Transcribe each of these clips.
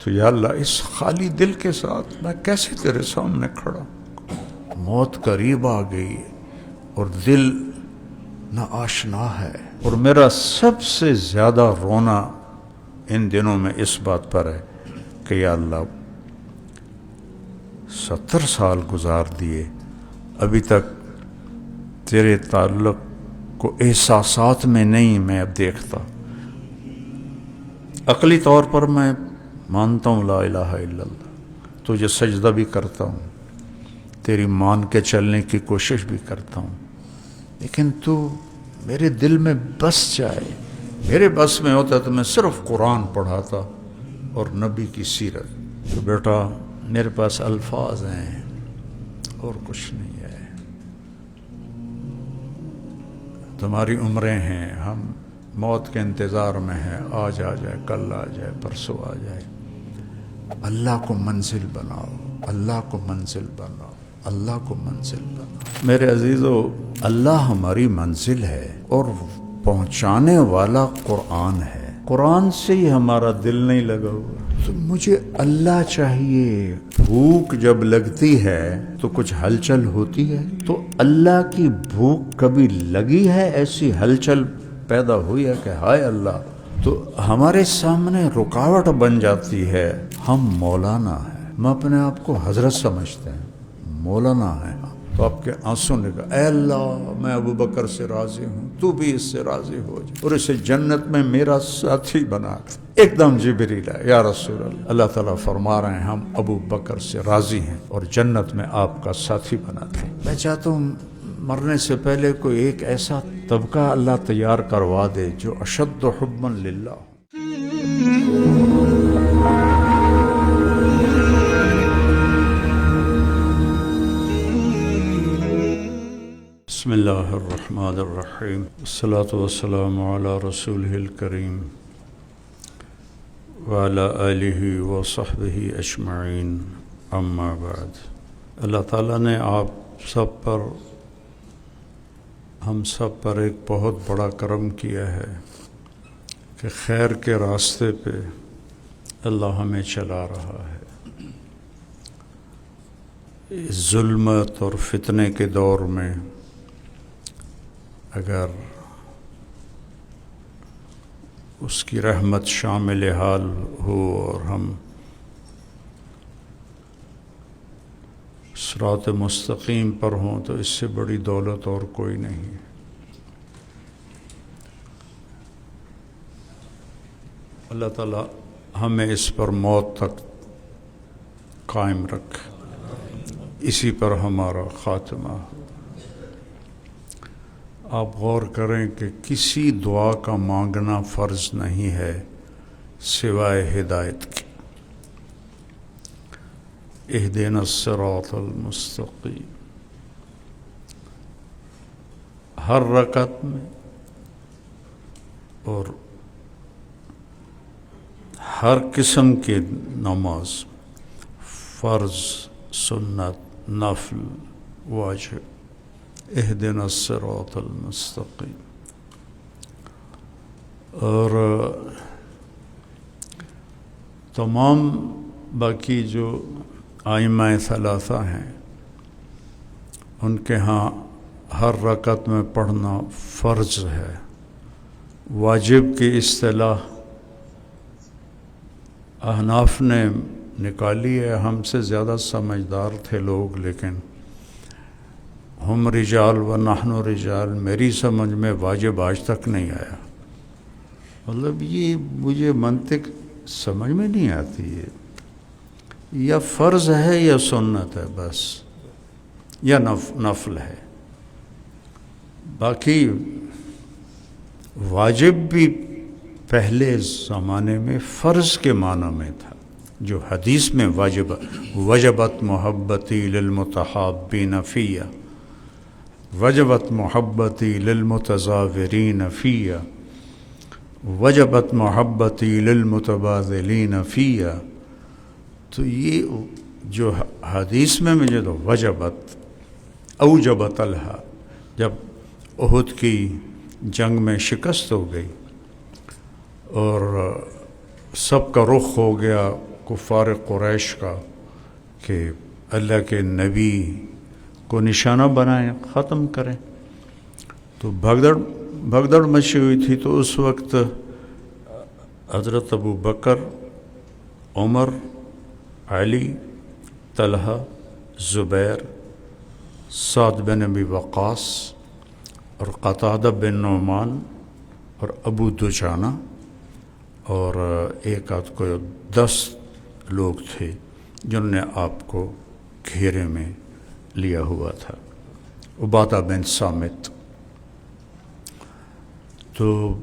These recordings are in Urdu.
تو یا اللہ اس خالی دل کے ساتھ میں کیسے تیرے سامنے کھڑا؟ موت قریب آ گئی اور دل نا آشنا ہے، اور میرا سب سے زیادہ رونا ان دنوں میں اس بات پر ہے کہ یا اللہ 70 سال گزار دیے، ابھی تک تیرے تعلق کو احساسات میں نہیں میں اب دیکھتا۔ عقلی طور پر میں مانتا ہوں لا الہ الا اللہ، تجھے سجدہ بھی کرتا ہوں، تیری مان کے چلنے کی کوشش بھی کرتا ہوں، لیکن تو میرے دل میں بس جائے۔ میرے بس میں ہوتا تو میں صرف قرآن پڑھاتا اور نبی کی سیرت۔ تو بیٹا میرے پاس الفاظ ہیں اور کچھ نہیں ہے، تمہاری عمریں ہیں، ہم موت کے انتظار میں ہیں، آج آ جائے، کل آ جائے، پرسوں آ جائے۔ اللہ کو منزل بناؤ، اللہ کو منزل بناؤ، اللہ کو منزل بناؤ۔ میرے عزیزو، اللہ ہماری منزل ہے اور پہنچانے والا قرآن ہے۔ قرآن سے ہی ہمارا دل نہیں لگا ہوا، تو مجھے اللہ چاہیے۔ بھوک جب لگتی ہے تو کچھ ہلچل ہوتی ہے، تو اللہ کی بھوک کبھی لگی ہے، ایسی ہلچل پیدا ہوئی ہے کہ ہائے اللہ، تو ہمارے سامنے رکاوٹ بن جاتی ہے۔ ہم مولانا ہیں، ہم اپنے آپ کو حضرت سمجھتے ہیں، مولانا ہیں، تو آپ کے آنسوں نکل، اے اللہ میں ابو بکر سے راضی ہوں، تو بھی اس سے راضی ہو جا اور اسے جنت میں میرا ساتھی بنا۔ ایک دم جبریل ہے، یا رسول اللہ، اللہ تعالیٰ فرما رہے ہیں ہم ابو بکر سے راضی ہیں اور جنت میں آپ کا ساتھی بناتے ہیں۔ میں چاہتا ہوں مرنے سے پہلے کوئی ایک ایسا طبقہ اللہ تیار کروا دے جو اشد حبا للہ۔ بسم اللہ الرحمن الرحیم، والصلاة والسلام علی رسولہ الکریم وعلی آلہ وصحبہ اجمعین، اما بعد۔ اللہ تعالیٰ نے آپ سب پر، ہم سب پر ایک بہت بڑا کرم کیا ہے کہ خیر کے راستے پہ اللہ ہمیں چلا رہا ہے۔ اس ظلمت اور فتنے کے دور میں اگر اس کی رحمت شامل حال ہو اور ہم صراط مستقیم پر ہوں تو اس سے بڑی دولت اور کوئی نہیں۔ اللہ تعالیٰ ہمیں اس پر موت تک قائم رکھے، اسی پر ہمارا خاتمہ ہو۔ آپ غور کریں کہ کسی دعا کا مانگنا فرض نہیں ہے سوائے ہدایت کے۔ اہدنا الصراط المستقیم، ہر رکعت میں اور ہر قسم کے نماز، فرض، سنت، نفل، واجب، اہدنا الصراط المستقیم۔ اور تمام باقی جو ائمہ ثلاثہ ہیں ان کے ہاں ہر رکعت میں پڑھنا فرض ہے۔ واجب کی اصطلاح احناف نے نکالی ہے، ہم سے زیادہ سمجھدار تھے لوگ، لیکن ہم رجال و نحن رجال، میری سمجھ میں واجب آج تک نہیں آیا۔ مطلب یہ مجھے منطق سمجھ میں نہیں آتی ہے، یا فرض ہے یا سنت ہے بس، یا نفل ہے۔ باقی واجب بھی پہلے زمانے میں فرض کے معنی میں تھا، جو حدیث میں وجبت محبتی للمتحابین فیہ، وجبت محبتی للمتزاورین فیہ، وجبت محبتی للمتبادلین فیہ۔ تو یہ جو حدیث میں مجھے تو وجبت اوجبت الہا، جب احد کی جنگ میں شکست ہو گئی اور سب کا رخ ہو گیا کفار قریش کا کہ اللہ کے نبی کو نشانہ بنائیں، ختم کریں. تو بھگدڑ مچی ہوئی تھی. تو اس وقت حضرت ابو بکر، عمر، علی، طلحہ، زبیر، سعد بن ابی وقاص اور قتادہ بن نعمان اور ابو دجانہ اور ایک آدھ کو 10 لوگ تھے جنہوں نے آپ کو گھیرے میں لیا ہوا تھا. عبادہ بن صامت. تو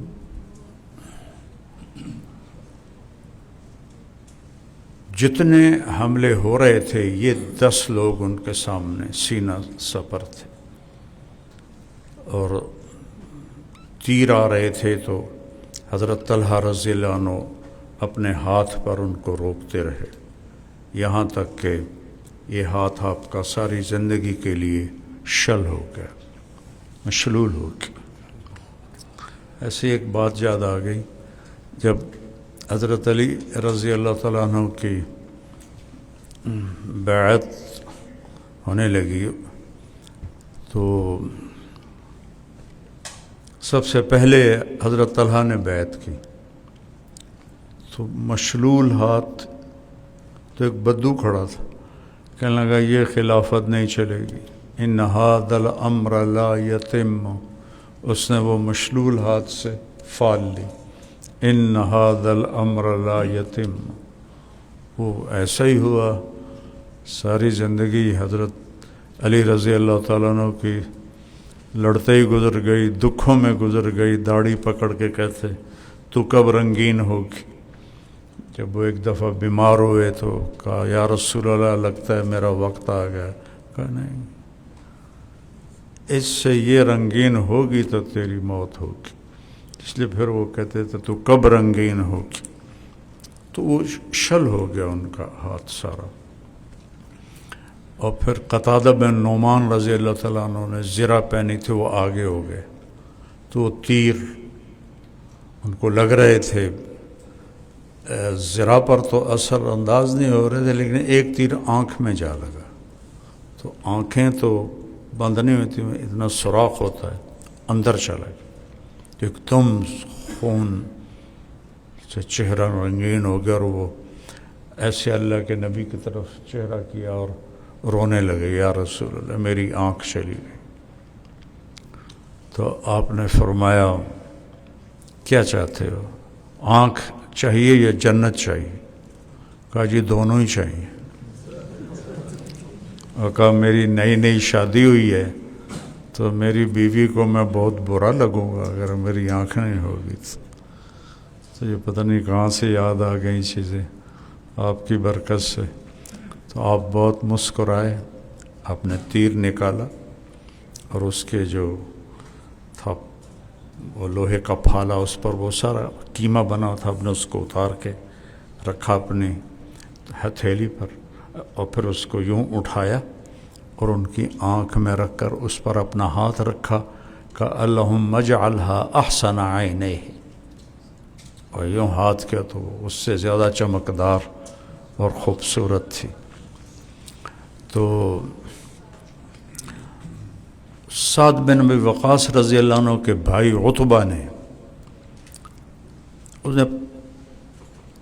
جتنے حملے ہو رہے تھے یہ 10 لوگ ان کے سامنے سینہ سپر تھے، اور تیر آ رہے تھے تو حضرت طلحہ رضی اللہ عنہ اپنے ہاتھ پر ان کو روکتے رہے، یہاں تک کہ یہ ہاتھ آپ کا ساری زندگی کے لیے شل ہو گیا، مشلول ہو گیا. ایسی ایک بات یاد آ گئی، جب حضرت علی رضی اللہ تعالیٰ عنہ کی بیعت ہونے لگی تو سب سے پہلے حضرت طلحہ نے بیعت کی. تو مشلول ہاتھ، تو ایک بدو کھڑا تھا، کہنے لگا یہ خلافت نہیں چلے گی، ان ھذا الامر لا یتم. اس نے وہ مشلول ہاتھ سے فال لی، ان ھذا الامر لا یتم. وہ ایسا ہی ہوا. ساری زندگی حضرت علی رضی اللہ تعالیٰ عنہ کی لڑتے ہی گزر گئی، دکھوں میں گزر گئی. داڑھی پکڑ کے کہتے تو کب رنگین ہوگی. جب وہ ایک دفعہ بیمار ہوئے تو کہا یا رسول اللہ لگتا ہے میرا وقت آ گیا. کہا نہیں، اس سے یہ رنگین ہوگی تو تیری موت ہوگی. اس لیے پھر وہ کہتے تھے تو کب رنگین ہوگی. تو وہ شل ہو گیا ان کا ہاتھ سارا. اور پھر قتادہ بن نعمان رضی اللہ تعالیٰ عنہ نے زرہ پہنی تھی، وہ آگے ہو گئے. تو وہ تیر ان کو لگ رہے تھے، زرہ پر تو اثر انداز نہیں ہو رہے تھے، لیکن ایک تیر آنکھ میں جا لگا. تو آنکھیں تو بند نہیں ہوتی، اتنا سوراخ ہوتا ہے، اندر چلا گیا. ایک دم خون سے چہرہ رنگین ہو گیا، اور وہ ایسے اللہ کے نبی کی طرف چہرہ کیا اور رونے لگے، یا رسول اللہ میری آنکھ چلی گئی. تو آپ نے فرمایا کیا چاہتے ہو، آنکھ چاہیے یا جنت چاہیے؟ کہا جی دونوں ہی چاہیے. اور کہا میری نئی شادی ہوئی ہے تو میری بیوی کو میں بہت برا لگوں گا اگر میری آنکھ نہیں ہوگی. تو یہ پتہ نہیں کہاں سے یاد آ گئی چیزیں آپ کی برکت سے. تو آپ بہت مسکرائے. آپ نے تیر نکالا اور اس کے جو تھا وہ لوہے کا پھالا، اس پر وہ سارا قیمہ بنا تھا، آپ نے اس کو اتار کے رکھا اپنی ہتھیلی پر، اور پھر اس کو یوں اٹھایا اور ان کی آنکھ میں رکھ کر اس پر اپنا ہاتھ رکھا کہ اللہم اجعلھا احسن عینیہ. اور یوں ہاتھ کیا تو اس سے زیادہ چمکدار اور خوبصورت تھی. تو سعد بن ابی وقاص رضی اللہ عنہ کے بھائی عتبہ نے اس نے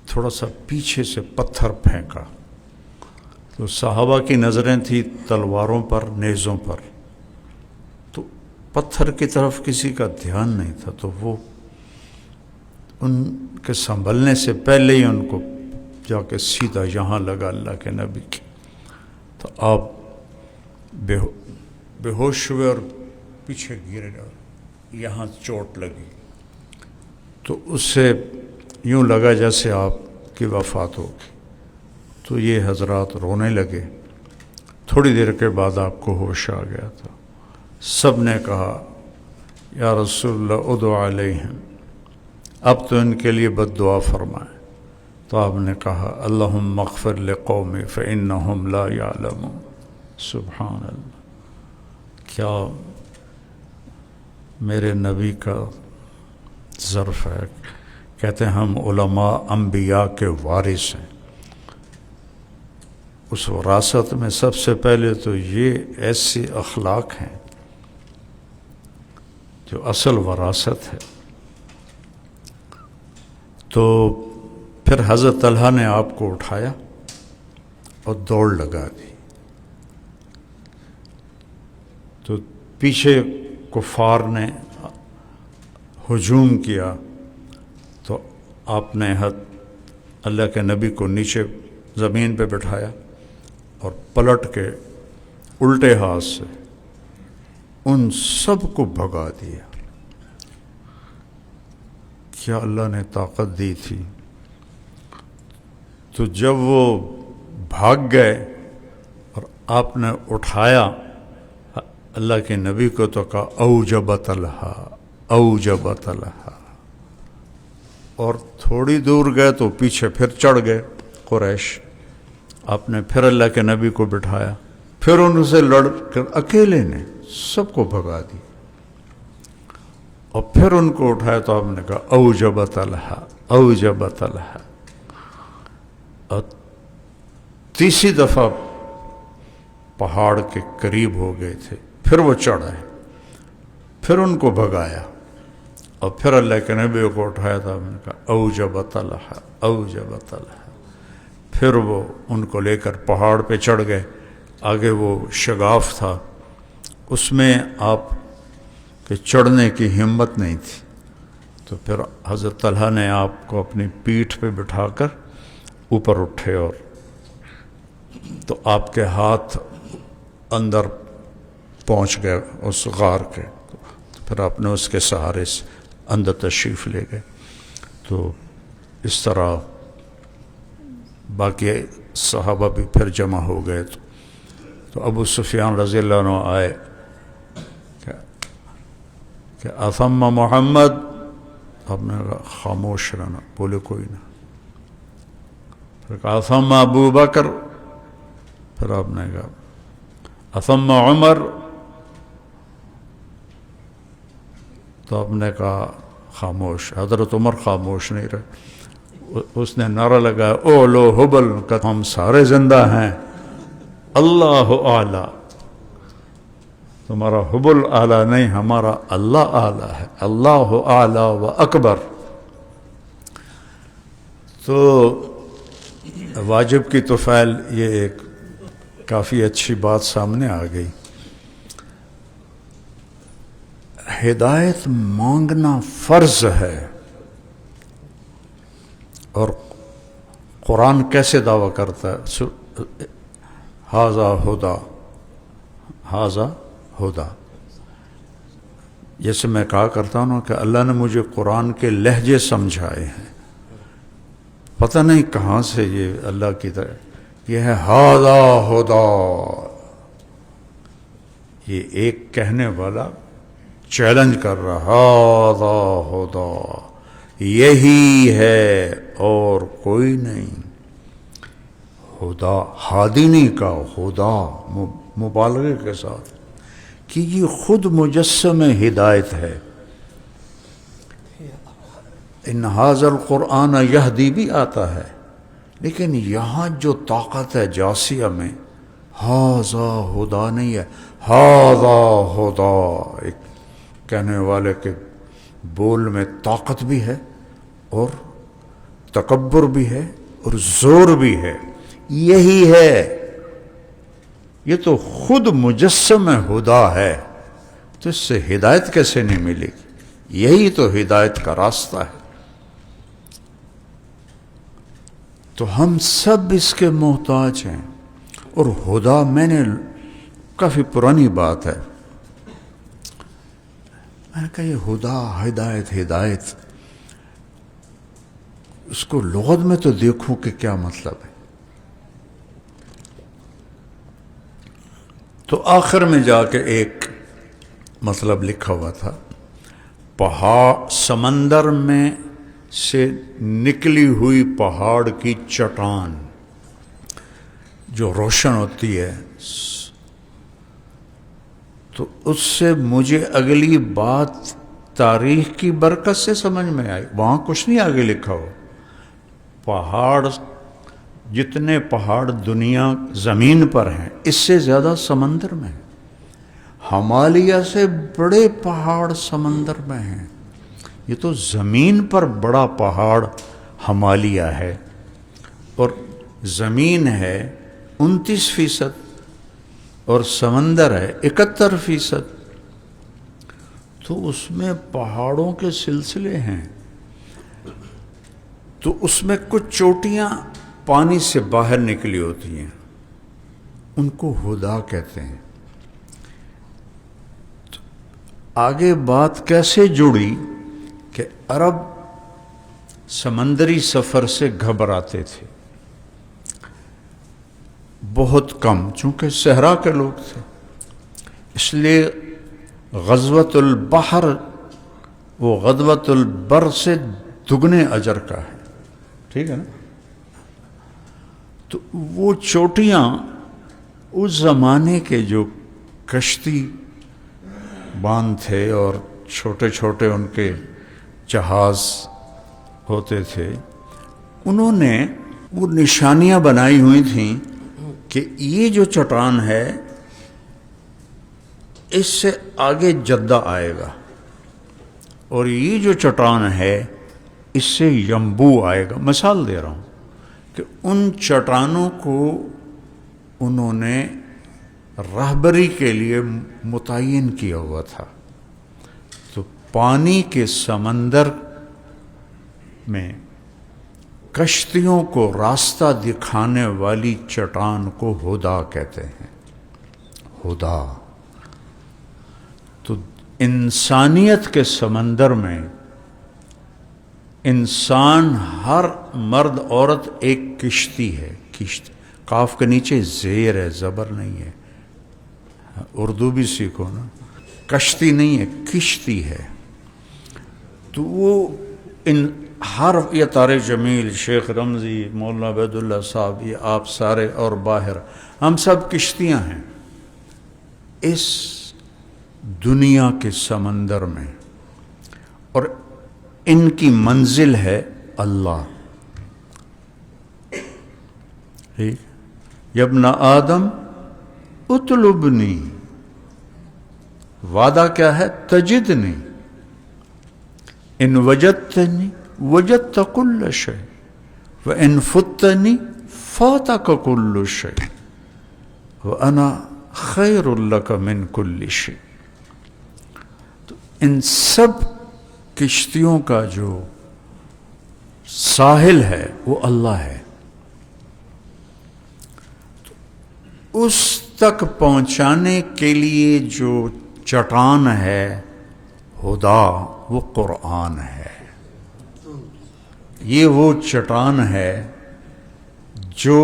تھوڑا سا پیچھے سے پتھر پھینکا. تو صحابہ کی نظریں تھیں تلواروں پر، نیزوں پر، تو پتھر کی طرف کسی کا دھیان نہیں تھا. تو وہ ان کے سنبھلنے سے پہلے ہی ان کو جا کے سیدھا یہاں لگا اللہ کے نبی کی. تو آپ بے ہوش ہوئے اور پیچھے گرے، یہاں چوٹ لگی. تو اس سے یوں لگا جیسے آپ کی وفات ہوگی. تو یہ حضرات رونے لگے. تھوڑی دیر کے بعد آپ کو ہوش آ گیا تھا. سب نے کہا یا رسول اللہ ادعو علیہم، اب تو ان کے لیے بد دعا فرمائیں. تو آپ نے کہا اللہم اغفر لقومی فإنہم لا یعلمون. سبحان اللہ، کیا میرے نبی کا ظرف ہے. کہتے ہیں ہم علماء انبیاء کے وارث ہیں. اس وراثت میں سب سے پہلے تو یہ ایسے اخلاق ہیں جو اصل وراثت ہے. تو پھر حضرت طلحہ نے آپ کو اٹھایا اور دوڑ لگا دی. تو پیچھے کفار نے ہجوم کیا تو آپ نے اللہ کے نبی کو نیچے زمین پہ بٹھایا اور پلٹ کے الٹے ہاتھ سے ان سب کو بھگا دیا. کیا اللہ نے طاقت دی تھی. تو جب وہ بھاگ گئے اور آپ نے اٹھایا اللہ کے نبی کو تو کہا اوجب طلحہ اوجب طلحہ، اور تھوڑی دور گئے تو پیچھے پھر چڑھ گئے قریش. آپ نے پھر اللہ کے نبی کو بٹھایا، پھر ان سے لڑ کر اکیلے نے سب کو بھگا دی، اور پھر ان کو اٹھایا تو آپ نے کہا اوجب طلحہ اوجب طلحہ. اور تیسری دفعہ پہاڑ کے قریب ہو گئے تھے، پھر وہ چڑھ آئے، پھر ان کو بھگایا، اور پھر اللہ کے نبی کو اٹھایا تھا. میں نے کہا اوجب طلحہ اوجب طلحہ. پھر وہ ان کو لے کر پہاڑ پہ چڑھ گئے. آگے وہ شگاف تھا، اس میں آپ کے چڑھنے کی ہمت نہیں تھی. تو پھر حضرت طلحہ نے آپ کو اپنی پیٹھ پہ بٹھا کر اوپر اٹھے، اور تو آپ کے ہاتھ اندر پہنچ گئے اس غار کے. پھر آپ نے اس کے سہارے سے اندر تشریف لے گئے. تو اس طرح باقی صحابہ بھی پھر جمع ہو گئے. تو ابو سفیان رضی اللہ عنہ آئے کہ اثم محمد. آپ نے کہا خاموش رہنا، بولے کوئی نہ. پھر کہا اثم ابو بکر. پھر آپ نے کہا اثم عمر. تو آپ نے کہا خاموش. حضرت عمر خاموش نہیں رہے. اس نے نعرہ لگایا اولو حبل، کہ ہم سارے زندہ ہیں، اللہ اعلیٰ. تمہارا حبل اعلیٰ نہیں، ہمارا اللہ اعلیٰ ہے، اللہ اعلیٰ و اکبر. تو واجب کی طفیل یہ ایک کافی اچھی بات سامنے آ گئی. ہدایت مانگنا فرض ہے. اور قرآن کیسے دعویٰ کرتا ہے؟ ھذا ھدیٰ ھذا ھدیٰ. جیسے میں کہا کرتا ہوں کہ اللہ نے مجھے قرآن کے لہجے سمجھائے ہیں. پتہ نہیں کہاں سے یہ اللہ کی طرح یہ ہے ھذا ھدیٰ. یہ ایک کہنے والا چیلنج کر رہا ھذا ھدیٰ، یہی ہے اور کوئی نہیں. خدا ہادی نہیں کا خدا مبالغے کے ساتھ کہ یہ خود مجسم ہدایت ہے. ان ھذا القرآن یہدی بھی آتا ہے، لیکن یہاں جو طاقت ہے جاسیہ میں ھذا ھدیٰ نہیں ہے، ھذا ھدیٰ. ایک کہنے والے کے بول میں طاقت بھی ہے اور تکبر بھی ہے اور زور بھی ہے. یہی ہے، یہ تو خود مجسم ہدا ہے، تو اس سے ہدایت کیسے نہیں ملے گی؟ یہی تو ہدایت کا راستہ ہے. تو ہم سب اس کے محتاج ہیں. اور ہدا میں نے کافی پرانی بات ہے، میں نے کہا یہ ہدا ہدایت ہدایت اس کو لغت میں تو دیکھوں کہ کیا مطلب ہے. تو آخر میں جا کے ایک مطلب لکھا ہوا تھا، پہاڑ سمندر میں سے نکلی ہوئی پہاڑ کی چٹان جو روشن ہوتی ہے، تو اس سے مجھے اگلی بات تاریخ کی برکت سے سمجھ میں آئی. وہاں کچھ نہیں آگے لکھا ہو. پہاڑ جتنے پہاڑ دنیا زمین پر ہیں اس سے زیادہ سمندر میں ہیں. ہمالیہ سے بڑے پہاڑ سمندر میں ہیں. یہ تو زمین پر بڑا پہاڑ ہمالیہ ہے، اور زمین ہے 29% اور سمندر ہے 71%. تو اس میں پہاڑوں کے سلسلے ہیں. تو اس میں کچھ چوٹیاں پانی سے باہر نکلی ہوتی ہیں، ان کو ہدا کہتے ہیں. آگے بات کیسے جڑی کہ عرب سمندری سفر سے گھبراتے تھے، بہت کم، چونکہ صحرا کے لوگ تھے. اس لیے غزوۃ البحر وہ غزوۃ البر سے دگنے اجر کا ہے. ٹھیک ہے نا؟ تو وہ چوٹیاں اس زمانے کے جو کشتی باندھ تھے اور چھوٹے چھوٹے ان کے جہاز ہوتے تھے، انہوں نے وہ نشانیاں بنائی ہوئی تھیں کہ یہ جو چٹان ہے اس سے آگے جدہ آئے گا، اور یہ جو چٹان ہے اس سے یمبو آئے گا. مثال دے رہا ہوں کہ ان چٹانوں کو انہوں نے راہبری کے لیے متعین کیا ہوا تھا. تو پانی کے سمندر میں کشتیوں کو راستہ دکھانے والی چٹان کو ہدا کہتے ہیں. ہدا. تو انسانیت کے سمندر میں انسان، ہر مرد عورت ایک کشتی ہے. کشتی کاف کے نیچے زیر ہے، زبر نہیں ہے. اردو بھی سیکھو نا. کشتی نہیں ہے، کشتی ہے. تو وہ ہر یہ طارق جمیل، شیخ رمزی، مولانا عبید اللہ صاحب، یہ آپ سارے اور باہر، ہم سب کشتیاں ہیں اس دنیا کے سمندر میں، اور ان کی منزل ہے اللہ. ٹھیک؟ یابن آدم اطلبنی، وعدہ کیا ہے؟ تجدنی، ان وجدتنی وجدت کل شیء وان فتنی فاتک کل شیء وانا خیر لک من کل شیء. تو ان سب کشتیوں کا جو ساحل ہے وہ اللہ ہے. اس تک پہنچانے کے لیے جو چٹان ہے ہدا، وہ قرآن ہے. یہ وہ چٹان ہے جو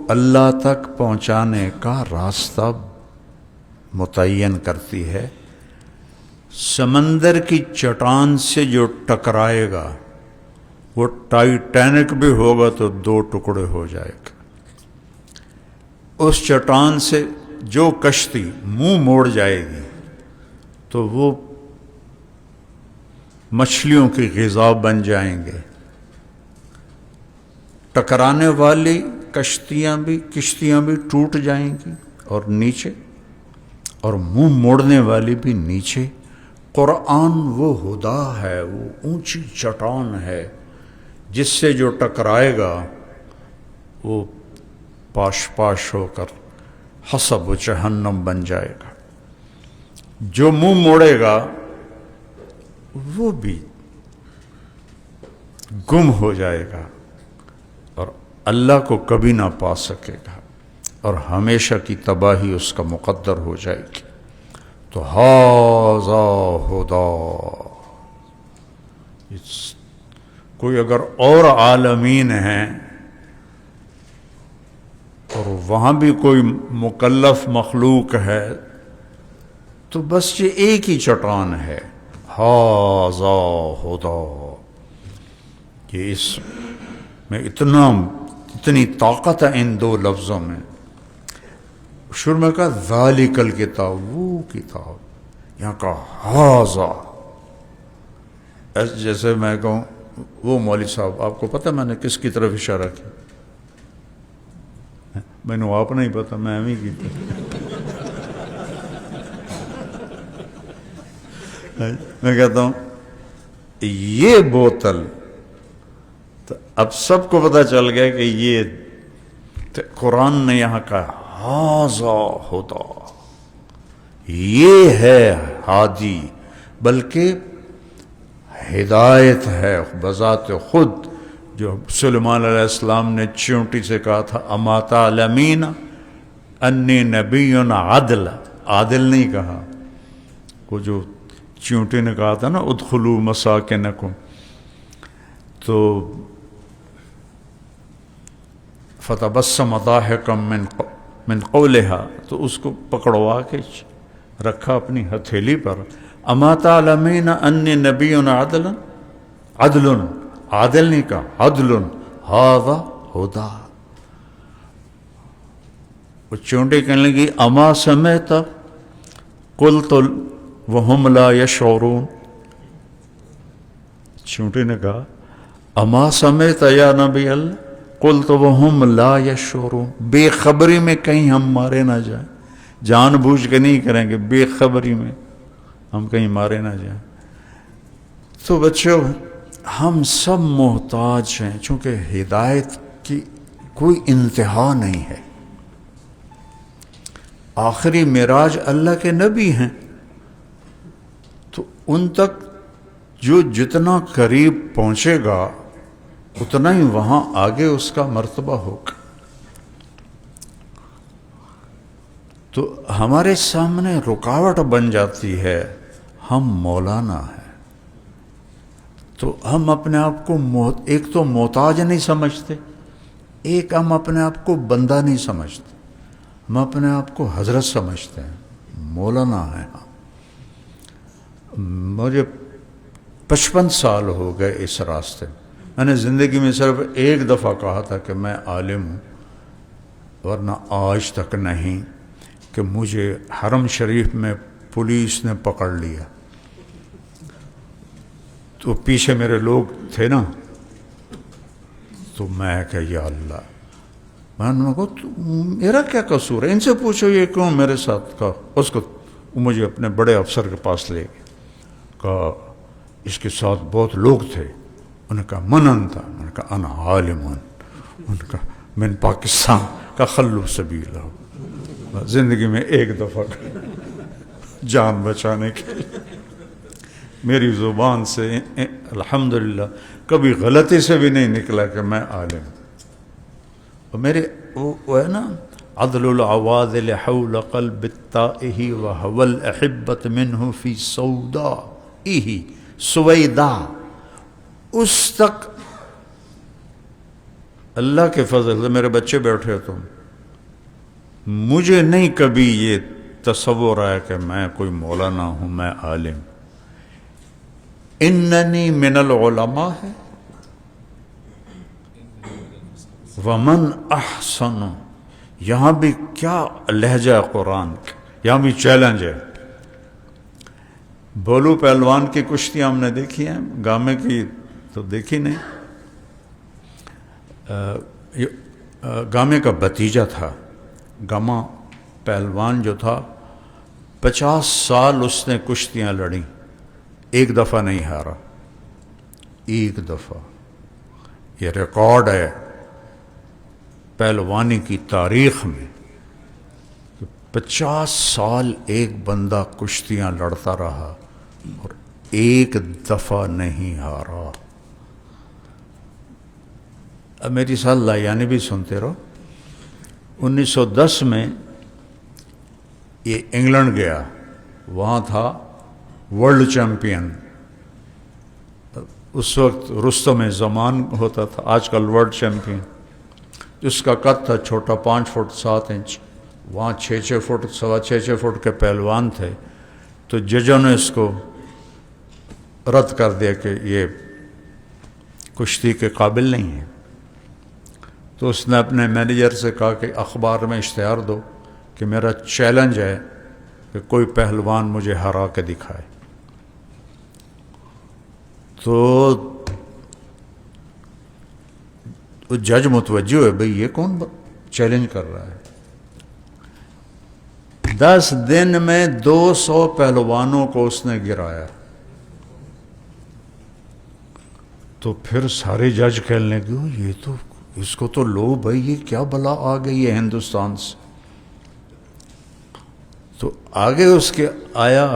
اللہ تک پہنچانے کا راستہ متعین کرتی ہے. سمندر کی چٹان سے جو ٹکرائے گا وہ ٹائٹینک بھی ہوگا تو 2 ٹکڑے ہو جائے گا. اس چٹان سے جو کشتی منہ موڑ جائے گی تو وہ مچھلیوں کی غذا بن جائیں گے. ٹکرانے والی کشتیاں بھی ٹوٹ جائیں گی اور نیچے، اور منہ موڑنے والی بھی نیچے. قرآن وہ ہدا ہے، وہ اونچی چٹان ہے جس سے جو ٹکرائے گا وہ پاش پاش ہو کر حسب جہنم بن جائے گا. جو منہ موڑے گا وہ بھی گم ہو جائے گا اور اللہ کو کبھی نہ پا سکے گا، اور ہمیشہ کی تباہی اس کا مقدر ہو جائے گی. تو ھذا ھدا. کوئی اگر اور عالمین ہیں اور وہاں بھی کوئی مکلف مخلوق ہے تو بس یہ ایک ہی چٹان ہے، ھذا ھدا. کہ اس میں اتنی طاقت ہے ان 2 لفظوں میں. شروع میں کہا ذالک الکتاب، وہ کتاب، یہاں کہا ھذا. جیسے میں کہوں وہ مولوی صاحب، آپ کو پتہ میں نے کس کی طرف اشارہ کیا؟ مینوں آپ نہیں پتا، میں ایویں کیتا۔ میں کہتا ہوں یہ بوتل، تو اب سب کو پتہ چل گیا کہ یہ قرآن نے یہاں کہا ھذا ھدی، یہ ہے ہادی، بلکہ ہدایت ہے بذات خود۔ جو سلیمان علیہ السلام نے چیونٹی سے کہا تھا اما تعلمین انی نبی عدل، عادل نہیں کہا، وہ جو چیونٹی نے کہا تھا نا ادخلوا مساکنکم، تو فتبسم ضاحکا من قولها، تو اس کو پکڑوا کے رکھا اپنی ہتھیلی پر۔ اما تعلمین انی نبی عدل، عدل، عادل نہیں کہا، عدل، ھذا ھدی۔ وہ چونٹی کہنے لگی اما سمعت قلت وهم لا یشعرون، چونٹی نے کہا اما سمعت یا نبی اللہ قلت وهم لا یشعرون، بے خبری میں کہیں ہم مارے نہ جائیں، جان بوجھ کے نہیں کریں گے، بے خبری میں ہم کہیں مارے نہ جائیں۔ تو بچوں ہم سب محتاج ہیں، چونکہ ہدایت کی کوئی انتہا نہیں ہے۔ آخری معراج اللہ کے نبی ہیں، تو ان تک جو جتنا قریب پہنچے گا اتنا ہی وہاں آگے اس کا مرتبہ ہوگا۔ تو ہمارے سامنے رکاوٹ بن جاتی ہے، ہم مولانا ہیں، تو ہم اپنے آپ کو ایک تو محتاج نہیں سمجھتے، ایک ہم اپنے آپ کو بندہ نہیں سمجھتے، ہم اپنے آپ کو حضرت سمجھتے ہیں، مولانا ہیں ہم۔ مجھے 55 سال ہو گئے اس راستے میں نے زندگی میں صرف ایک دفعہ کہا تھا کہ میں عالم ہوں، ورنہ آج تک نہیں، کہ مجھے حرم شریف میں پولیس نے پکڑ لیا، تو پیچھے میرے لوگ تھے نا، تو میں کہ یا اللہ، میں نے کہا میرا کیا قصور ہے، ان سے پوچھو یہ کیوں میرے ساتھ کہا۔ اس کو مجھے اپنے بڑے افسر کے پاس لے گئے، کہا اس کے ساتھ بہت لوگ تھے، انہوں نے کہا من انت، میں نے کہا انا عالم، انہوں نے کہا من پاکستان، کا خلو سبیلہ، زندگی میں ایک دفعہ جان بچانے کے لیے میری زبان سے الحمدللہ کبھی غلطی سے بھی نہیں نکلا کہ میں عالم ہوں۔ اور میرے وہ ہے نا عدل العوادل حول قلب التائہ وهو الاحبت منہ فی سودائہ سویدا، اس تک اللہ کے فضل سے میرے بچے بیٹھے تو مجھے نہیں کبھی یہ تصور آیا کہ میں کوئی مولانا ہوں، میں عالم۔ اننی من العلماء ہے ومن احسن، یہاں بھی کیا لہجہ ہے قرآن کا، یہاں بھی چیلنج ہے۔ بولو پہلوان کی کشتیاں ہم نے دیکھی ہیں، گامے کی تو دیکھی نہیں۔ گامے کا بھتیجا تھا، گاما پہلوان جو تھا 50 سال اس نے کشتیاں لڑیں، ایک دفعہ نہیں ہارا، ایک دفعہ۔ یہ ریکارڈ ہے پہلوانی کی تاریخ میں، 50 سال ایک بندہ کشتیاں لڑتا رہا اور ایک دفعہ نہیں ہارا۔ اب میری ساتھ لایانی بھی سنتے رہو۔ 1910 میں یہ انگلینڈ گیا، وہاں تھا ورلڈ چیمپئن، اس وقت رستم زمان ہوتا تھا، آج کل ورلڈ چیمپئن، جس کا قد تھا چھوٹا 5 فٹ 7 انچ، وہاں 6 فٹ 6.25 فٹ کے پہلوان تھے، تو ججوں نے اس کو رد کر دیا کہ یہ کشتی کے قابل نہیں ہے۔ تو اس نے اپنے مینیجر سے کہا کہ اخبار میں اشتہار دو کہ میرا چیلنج ہے کہ کوئی پہلوان مجھے ہرا کے دکھائے۔ تو جج متوجہ ہے بھئی یہ کون چیلنج کر رہا ہے. 10 دن میں 200 پہلوانوں کو اس نے گرایا. تو پھر سارے جج کہنے لگے یہ تو اس کو تو لو بھائی یہ کیا بلا آ گئی ہے ہندوستان سے. تو آگے اس کے آیا،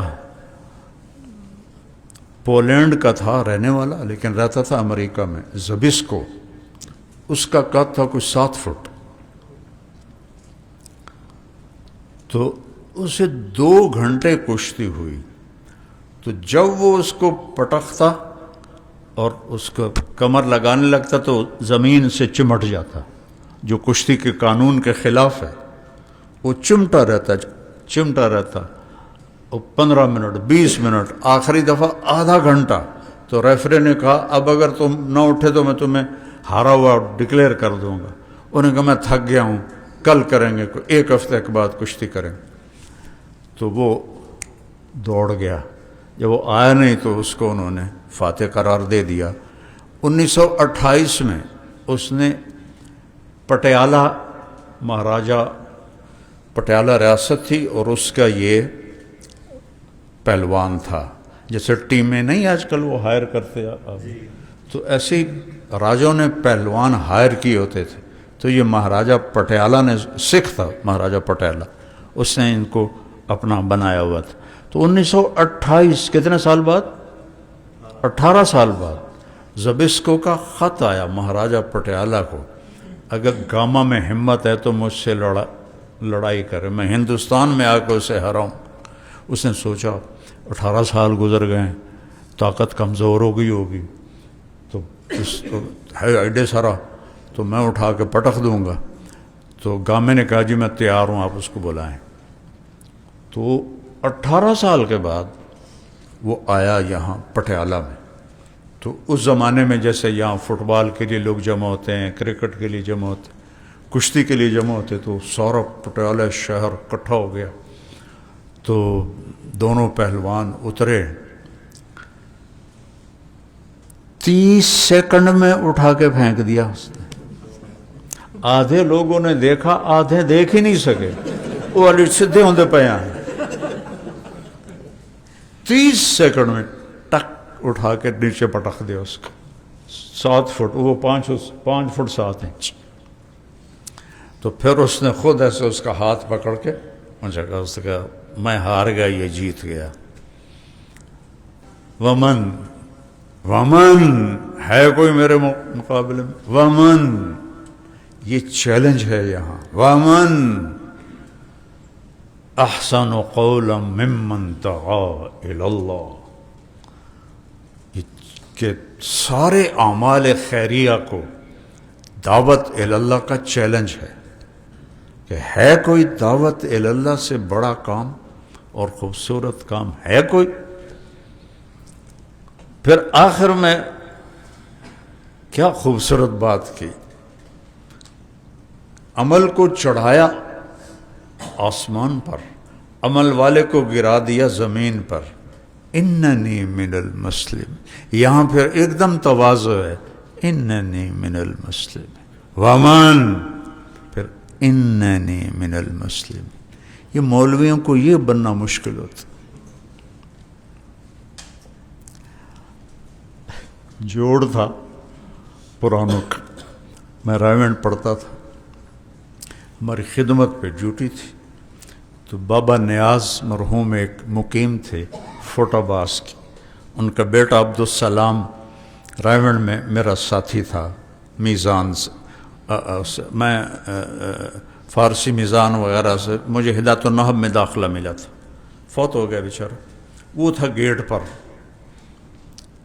پولینڈ کا تھا رہنے والا لیکن رہتا تھا امریکہ میں، زبسکو. اس کا قد تھا کچھ 7 فٹ. تو اسے 2 گھنٹے کشتی ہوئی. تو جب وہ اس کو پٹکتا اور اس کو کمر لگانے لگتا تو زمین سے چمٹ جاتا، جو کشتی کے قانون کے خلاف ہے. وہ چمٹا رہتا. اور 15 منٹ 20 منٹ، آخری دفعہ آدھا گھنٹہ. تو ریفری نے کہا اب اگر تم نہ اٹھے تو میں تمہیں ہارا ہوا ڈکلیئر کر دوں گا. انہوں نے کہا میں تھک گیا ہوں، کل کریں گے، 1 ہفتے کے بعد کشتی کریں. تو وہ دوڑ گیا. جب وہ آیا نہیں تو اس کو انہوں نے فاتح قرار دے دیا. 1928 میں اس نے پٹیالہ، مہاراجہ پٹیالہ ریاست تھی اور اس کا یہ پہلوان تھا. جیسے ٹیمیں نہیں آج کل وہ ہائر کرتے تو ایسے ہی راجوں نے پہلوان ہائر کیے ہوتے تھے. تو یہ مہاراجہ پٹیالہ نے، سکھ تھا مہاراجہ پٹیالہ، اس نے ان کو اپنا بنایا ہوا تھا. تو 1928 کتنے سال بعد، 18 سال بعد زبسکو کا خط آیا مہاراجہ پٹیالہ کو، اگر گاما میں ہمت ہے تو مجھ سے لڑائی کرے، میں ہندوستان میں آ کے اسے ہراؤں. اس نے سوچا 18 سال گزر گئے، طاقت کمزور ہو گئی ہوگی، تو اس ہے ایڈے سارا تو میں اٹھا کے پٹک دوں گا. تو گامے نے کہا جی میں تیار ہوں، آپ اس کو بلائیں. تو 18 سال کے بعد وہ آیا یہاں پٹیالہ میں. تو اس زمانے میں جیسے یہاں فٹ بال کے لیے لوگ جمع ہوتے ہیں، کرکٹ کے لیے جمع ہوتے ہیں، کشتی کے لیے جمع ہوتے، تو سارا پٹیالہ شہر اکٹھا ہو گیا. تو دونوں پہلوان اترے، 30 سیکنڈ میں اٹھا کے پھینک دیا اس نے. آدھے لوگوں نے دیکھا، آدھے دیکھ ہی نہیں سکے، وہ علی سدھے ہوندے پے ہیں. 30 سیکنڈ میں ٹک اٹھا کے نیچے پٹک دیا اس کو. 7 فٹ، وہ 5 فٹ 7 انچ. تو پھر اس نے خود ایسے اس کا ہاتھ پکڑ کے مجھے کہا، اس نے کہا میں ہار گیا، یہ جیت گیا. ومن ہے کوئی میرے مقابلے میں؟ ومن، یہ چیلنج ہے یہاں. ومن احسن قولا ممن دعا الی اللہ. کہ سارے اعمال خیریہ کو دعوت الی اللہ کا چیلنج ہے کہ ہے کوئی دعوت الی اللہ سے بڑا کام اور خوبصورت کام ہے کوئی؟ پھر آخر میں کیا خوبصورت بات کی، عمل کو چڑھایا آسمان پر، عمل والے کو گرا دیا زمین پر. اننی من المسلم، یہاں پھر ایک دم تواضع ہے، اننی من المسلم. ومن، پھر اننی من المسلم. یہ مولویوں کو یہ بننا مشکل ہوتا. جوڑ تھا پرانوں کا، میں رائمنڈ پڑھتا تھا، ہماری خدمت پہ ڈیوٹی تھی. تو بابا نیاز مرحوم ایک مقیم تھے فوٹ عباس کی، ان کا بیٹا عبدالسلام رائمنڈ میں میرا ساتھی تھا میزان سے. میں فارسی میزان وغیرہ سے مجھے ہدایت النحو میں داخلہ ملا تھا. فوت ہو گیا بیچارہ. وہ تھا گیٹ پر،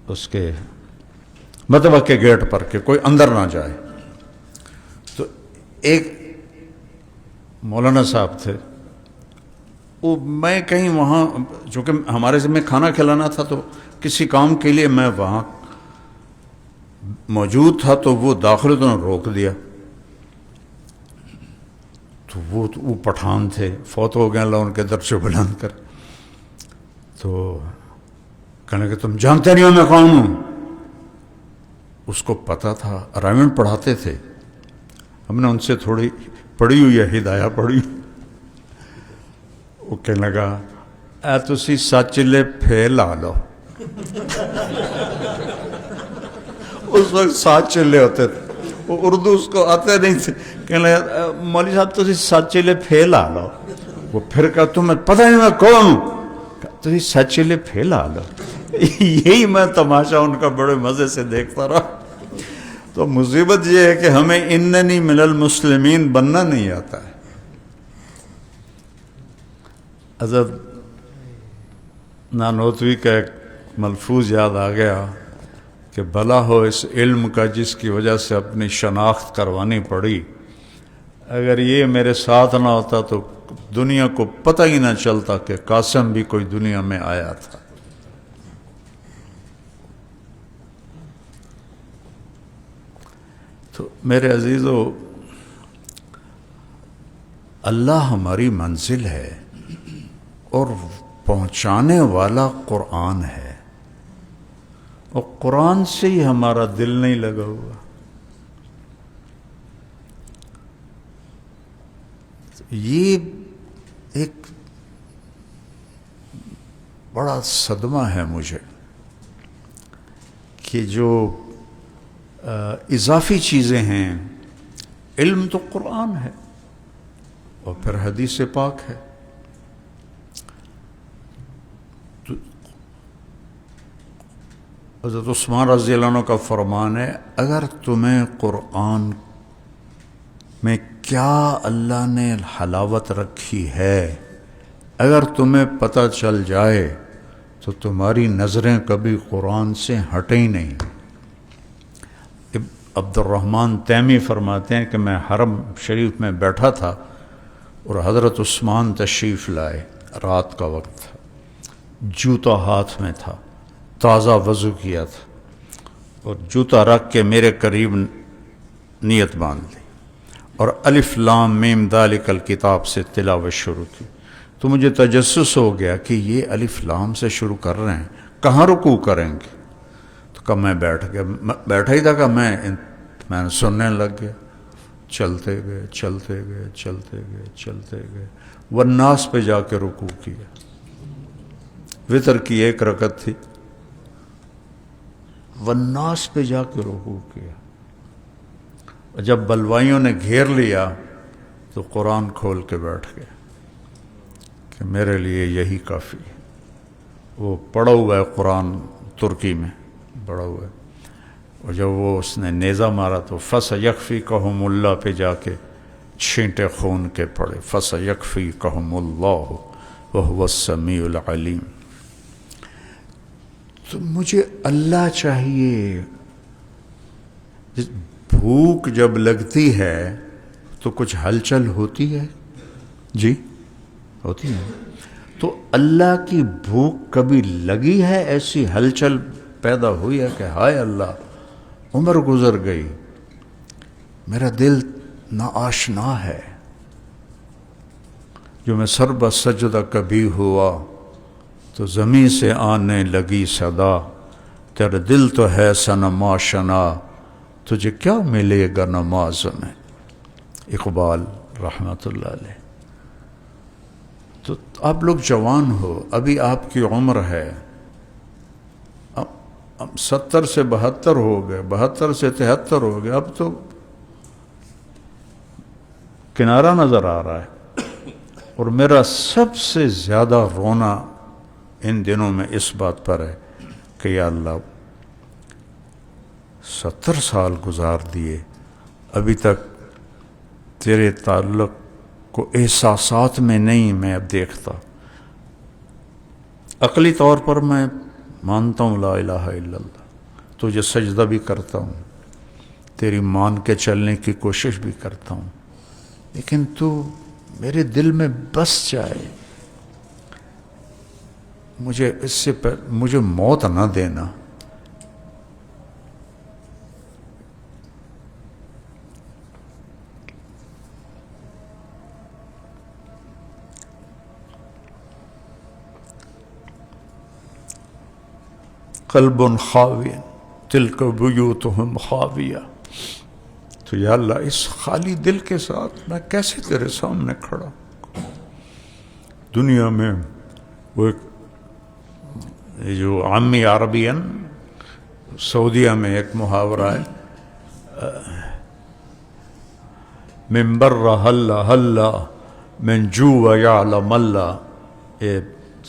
اس کے مطبع کے گیٹ پر کہ کوئی اندر نہ جائے. تو ایک مولانا صاحب تھے، وہ میں کہیں وہاں، چونکہ ہمارے ذمہ کھانا کھلانا تھا تو کسی کام کے لیے میں وہاں موجود تھا، تو وہ داخل تو نے روک دیا. تو وہ پٹھان تھے، فوت ہو گئے، اللہ ان کے درجے بلند کر. تو کہنے کہ تم جانتے نہیں ہو میں کون ہوں. اس کو پتا تھا، رائمنڈ پڑھاتے تھے. ہم نے ان سے تھوڑی پڑھی ہوئی ہے ہدایہ پڑھی. وہ کہنے لگا اے تسی سچ لے پھے لا لو. اس وقت سات چلے ہوتے تھے, وہ اردو اس کو آتے نہیں تھے. کہنے لگا مولوی صاحب تسی سات چلے پھے لا لو. وہ پھر کہا تمہیں پتہ نہیں میں کون ہوں. تسی سات چلے پھے لا لو. یہی میں تماشا ان کا بڑے مزے سے دیکھتا رہا. تو مصیبت یہ ہے کہ ہمیں اننی من المسلمین بننا نہیں آتا ہے. حضرت نانوتوی کا ایک ملفوظ یاد آ گیا کہ بھلا ہو اس علم کا جس کی وجہ سے اپنی شناخت کروانی پڑی. اگر یہ میرے ساتھ نہ ہوتا تو دنیا کو پتہ ہی نہ چلتا کہ قاسم بھی کوئی دنیا میں آیا تھا. تو میرے عزیزو, اللہ ہماری منزل ہے اور پہنچانے والا قرآن ہے, اور قرآن سے ہی ہمارا دل نہیں لگا ہوا. یہ ایک بڑا صدمہ ہے مجھے کہ جو اضافی چیزیں ہیں. علم تو قرآن ہے اور پھر حدیث پاک ہے. حضرت عثمان رضی اللہ عنہ کا فرمان ہے, اگر تمہیں قرآن میں کیا اللہ نے حلاوت رکھی ہے اگر تمہیں پتہ چل جائے تو تمہاری نظریں کبھی قرآن سے ہٹیں نہیں. عبد الرحمن تیمی فرماتے ہیں کہ میں حرم شریف میں بیٹھا تھا اور حضرت عثمان تشریف لائے. رات کا وقت تھا, جوتا ہاتھ میں تھا, تازہ وضو کیا تھا, اور جوتا رکھ کے میرے قریب نیت باندھ لی اور الف لام میم ذالک الکتاب سے تلاوت شروع کی. تو مجھے تجسس ہو گیا کہ یہ الف لام سے شروع کر رہے ہیں, کہاں رکوع کریں گے. تو کب میں بیٹھ گیا, بیٹھا ہی تھا کہ میں نے سننے لگ گیا. چلتے گئے چلتے گئے چلتے گئے چلتے گئے, والناس پہ جا کے رکوع کیا. وتر کی ایک رکعت تھی, والناس پہ جا کے رکوع کیا. اور جب بلوائیوں نے گھیر لیا تو قرآن کھول کے بیٹھ گئے کہ میرے لیے یہی کافی ہے. وہ پڑھا ہوا ہے قرآن, ترکی میں پڑھا ہوا ہے. اور جب وہ اس نے نیزہ مارا تو فَسَيَكْفِيكَهُمُ اللَّهُ پہ جا کے چھینٹے خون کے پڑے, فَسَيَكْفِيكَهُمُ اللَّهُ وَهُوَ السَّمِيعُ الْعَلِيمُ. تو مجھے اللہ چاہیے. بھوک جب لگتی ہے تو کچھ ہلچل ہوتی ہے, جی ہوتی ہے. تو اللہ کی بھوک کبھی لگی ہے, ایسی ہلچل پیدا ہوئی ہے کہ ہائے اللہ عمر گزر گئی, میرا دل ناآشنا ہے. جو میں سر بسجدہ کبھی ہوا تو زمین سے آنے لگی صدا, تیرا دل تو ہے صنم آشنا, تجھے کیا ملے گا نماز میں. اقبال رحمۃ اللہ علیہ. تو آپ لوگ جوان ہو, ابھی آپ کی عمر ہے, 70 سے 72 ہو گئے, 72 سے 73 ہو گئے, اب تو کنارہ نظر آ رہا ہے. اور میرا سب سے زیادہ رونا ان دنوں میں اس بات پر ہے کہ یا اللہ 70 سال گزار دیے, ابھی تک تیرے تعلق کو احساسات میں نہیں میں اب دیکھتا. عقلی طور پر میں مانتا ہوں لا الہ الا اللہ, تجھے سجدہ بھی کرتا ہوں, تیری مان کے چلنے کی کوشش بھی کرتا ہوں, لیکن تو میرے دل میں بس جائے. مجھے اس سے مجھے موت نہ دینا. قلب خاوی تلک بیوتہم خاویہ. تو یا اللہ اس خالی دل کے ساتھ میں کیسے تیرے سامنے کھڑا. دنیا میں وہ ایک جو عامی عربین سعودیہ میں ایک محاورہ ہے، من بر حل حل من جو یعلم اللہ، یہ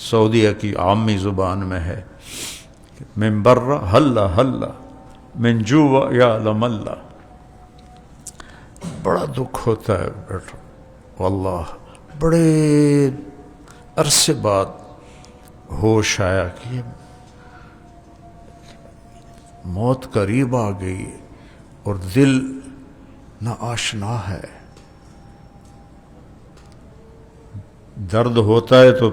سعودیہ کی عامی زبان میں ہے، من بر حل حل من جو یعلم اللہ. بڑا دکھ ہوتا ہے بیٹا واللہ. بڑے عرصے بعد ہوش آیا کہ موت قریب آ گئی اور دل نہ آشنا ہے. درد ہوتا ہے تو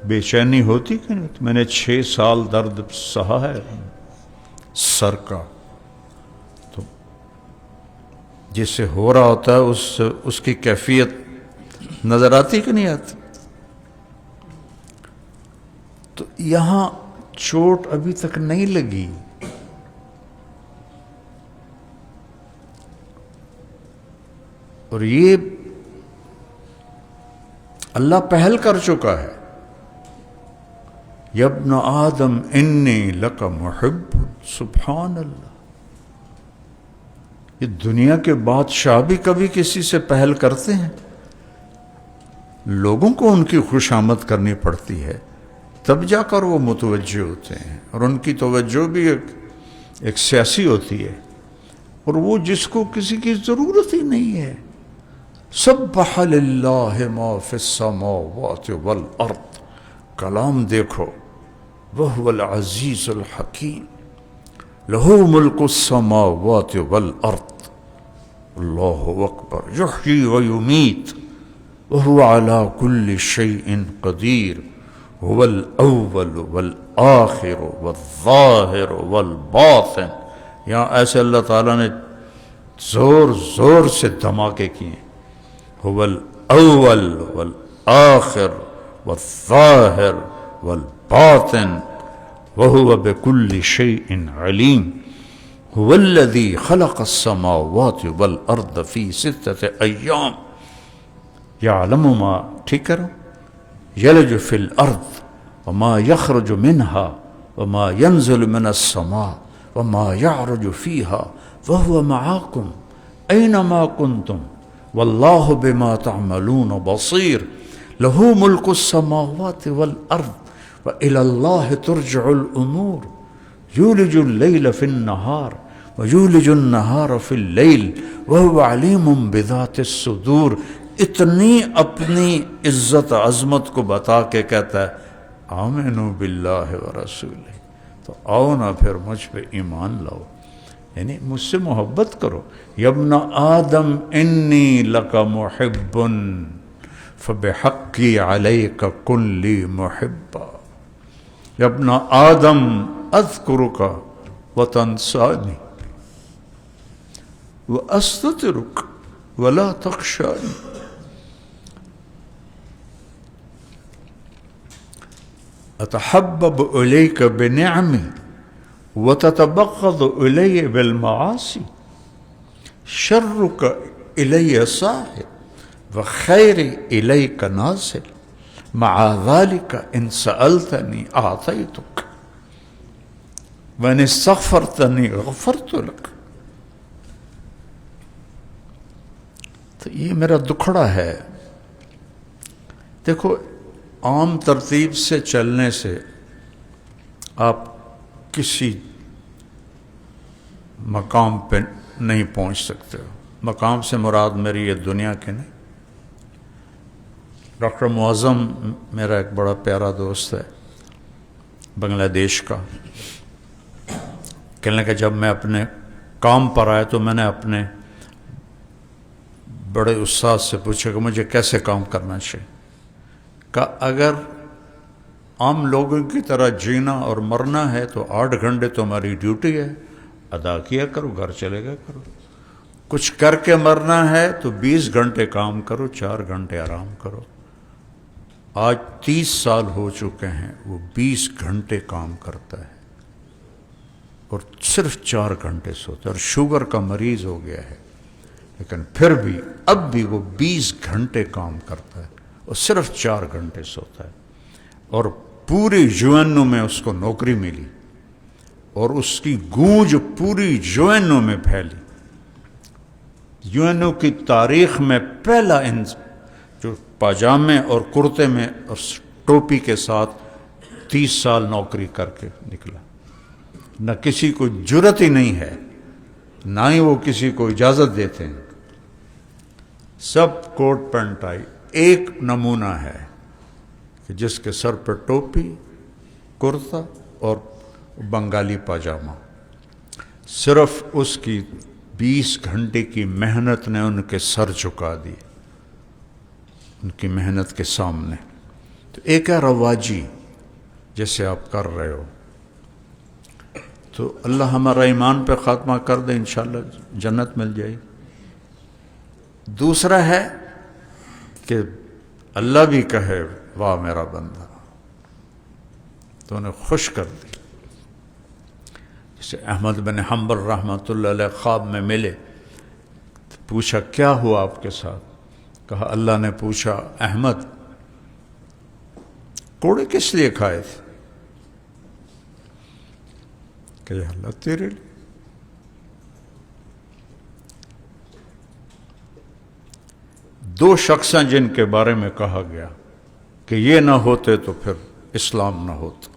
بے چینی ہوتی کہ نہیں؟ میں نے 6 سال درد سہا ہے سر کا. تو جس سے ہو رہا ہوتا ہے اس کی کیفیت نظر آتی کہ نہیں آتی؟ تو یہاں چوٹ ابھی تک نہیں لگی، اور یہ اللہ پہل کر چکا ہے. یا ابن آدم انی لک محب. سبحان اللہ. یہ دنیا کے بادشاہ بھی کبھی کسی سے پہل کرتے ہیں؟ لوگوں کو ان کی خوش آمد کرنی پڑتی ہے، تب جا کر وہ متوجہ ہوتے ہیں، اور ان کی توجہ بھی ایک سیاسی ہوتی ہے، اور وہ جس کو کسی کی ضرورت ہی نہیں ہے. سبح للہ ما فی السماوات والارض. کلام دیکھو، وہو العزیز الحکیم، لہ ملک السماوات والارض، اللہ اکبر، یحیی ویمیت، وہو علی کل شیء قدیر، هو الاول والآخر والظاہر والباطن. یہاں ایسے اللہ تعالیٰ نے زور زور سے دھماکے کیے. هو الاول والآخر والظاہر والباطن وهو بكل شيء عليم. هو الذي خلق السماوات والأرض في 6 أيام يعلم ما يلج في الأرض وما يخرج منها وما ينزل من السماء وما يعرج فيها وهو معكم أينما كنتم والله بما تعملون بصير. له ملك السماوات والأرض وإلى الله ترجع الأمور. يولج الليل في النهار ويولج النهار في الليل وهو عليم بذات الصدور. اتنی اپنی عزت عظمت کو بتا کے کہتا ہے آمنوا باللہ ورسولہ. تو آؤ نا پھر مجھ پہ ایمان لاؤ، یعنی مجھ سے محبت کرو. یا ابن آدم انی لک محب فبحقی علیک کن لی محبا. یا ابن آدم اذکرک وتنسانی واستترک ولا تخشانی. اتحبب الیک بنعمی وتتبغض الی بالمعاصی. شرک الی صاحب وخیر الیک ناصر. مع ذلك ان سألتنی اعطیتک وان استغفرتنی غفرت لک. تو یہ میرا دکھڑا ہے. دیکھو، عام ترتیب سے چلنے سے آپ کسی مقام پہ نہیں پہنچ سکتے ہو. مقام سے مراد میری یہ دنیا کے نہیں. ڈاکٹر معظم میرا ایک بڑا پیارا دوست ہے بنگلہ دیش کا. کہنے کہ جب میں اپنے کام پر آیا تو میں نے اپنے بڑے استاد سے پوچھا کہ مجھے کیسے کام کرنا چاہیے. کہ اگر عام لوگوں کی طرح جینا اور مرنا ہے تو 8 گھنٹے تمہاری ڈیوٹی ہے، ادا کیا کرو، گھر چلے گا کرو. کچھ کر کے مرنا ہے تو 20 گھنٹے کام کرو، 4 گھنٹے آرام کرو. آج 30 سال ہو چکے ہیں، وہ 20 گھنٹے کام کرتا ہے اور صرف 4 گھنٹے سوتا ہے، اور شوگر کا مریض ہو گیا ہے. لیکن پھر بھی اب بھی وہ 20 گھنٹے کام کرتا ہے اور صرف 4 گھنٹے سوتا ہے، اور پوری یونو میں اس کو نوکری ملی اور اس کی گونج پوری یونو میں پھیلی۔ یونو کی تاریخ میں پہلا جو پاجامے اور کرتے میں اور ٹوپی کے ساتھ 30 سال نوکری کر کے نکلا۔ نہ کسی کو جرت ہی نہیں ہے، نہ ہی وہ کسی کو اجازت دیتے ہیں، سب کوٹ پینٹ آئی۔ ایک نمونہ ہے کہ جس کے سر پہ ٹوپی، کرتا اور بنگالی پاجامہ، صرف اس کی 20 گھنٹے کی محنت نے ان کے سر جھکا دی، ان کی محنت کے سامنے۔ تو ایک ہے رواجی جیسے آپ کر رہے ہو، تو اللہ ہمارا ایمان پہ خاتمہ کر دے، انشاءاللہ جنت مل جائے۔ دوسرا ہے کہ اللہ بھی کہے واہ میرا بندہ، تو انہیں خوش کر دی۔ جیسے احمد بن حنبل رحمۃ اللہ علیہ خواب میں ملے، پوچھا کیا ہوا آپ کے ساتھ؟ کہا اللہ نے پوچھا احمد کوڑے کس لیے کھائے تھے؟ کہ اللہ تیرے لیے۔ دو شخص ہیں جن کے بارے میں کہا گیا کہ یہ نہ ہوتے تو پھر اسلام نہ ہوتا۔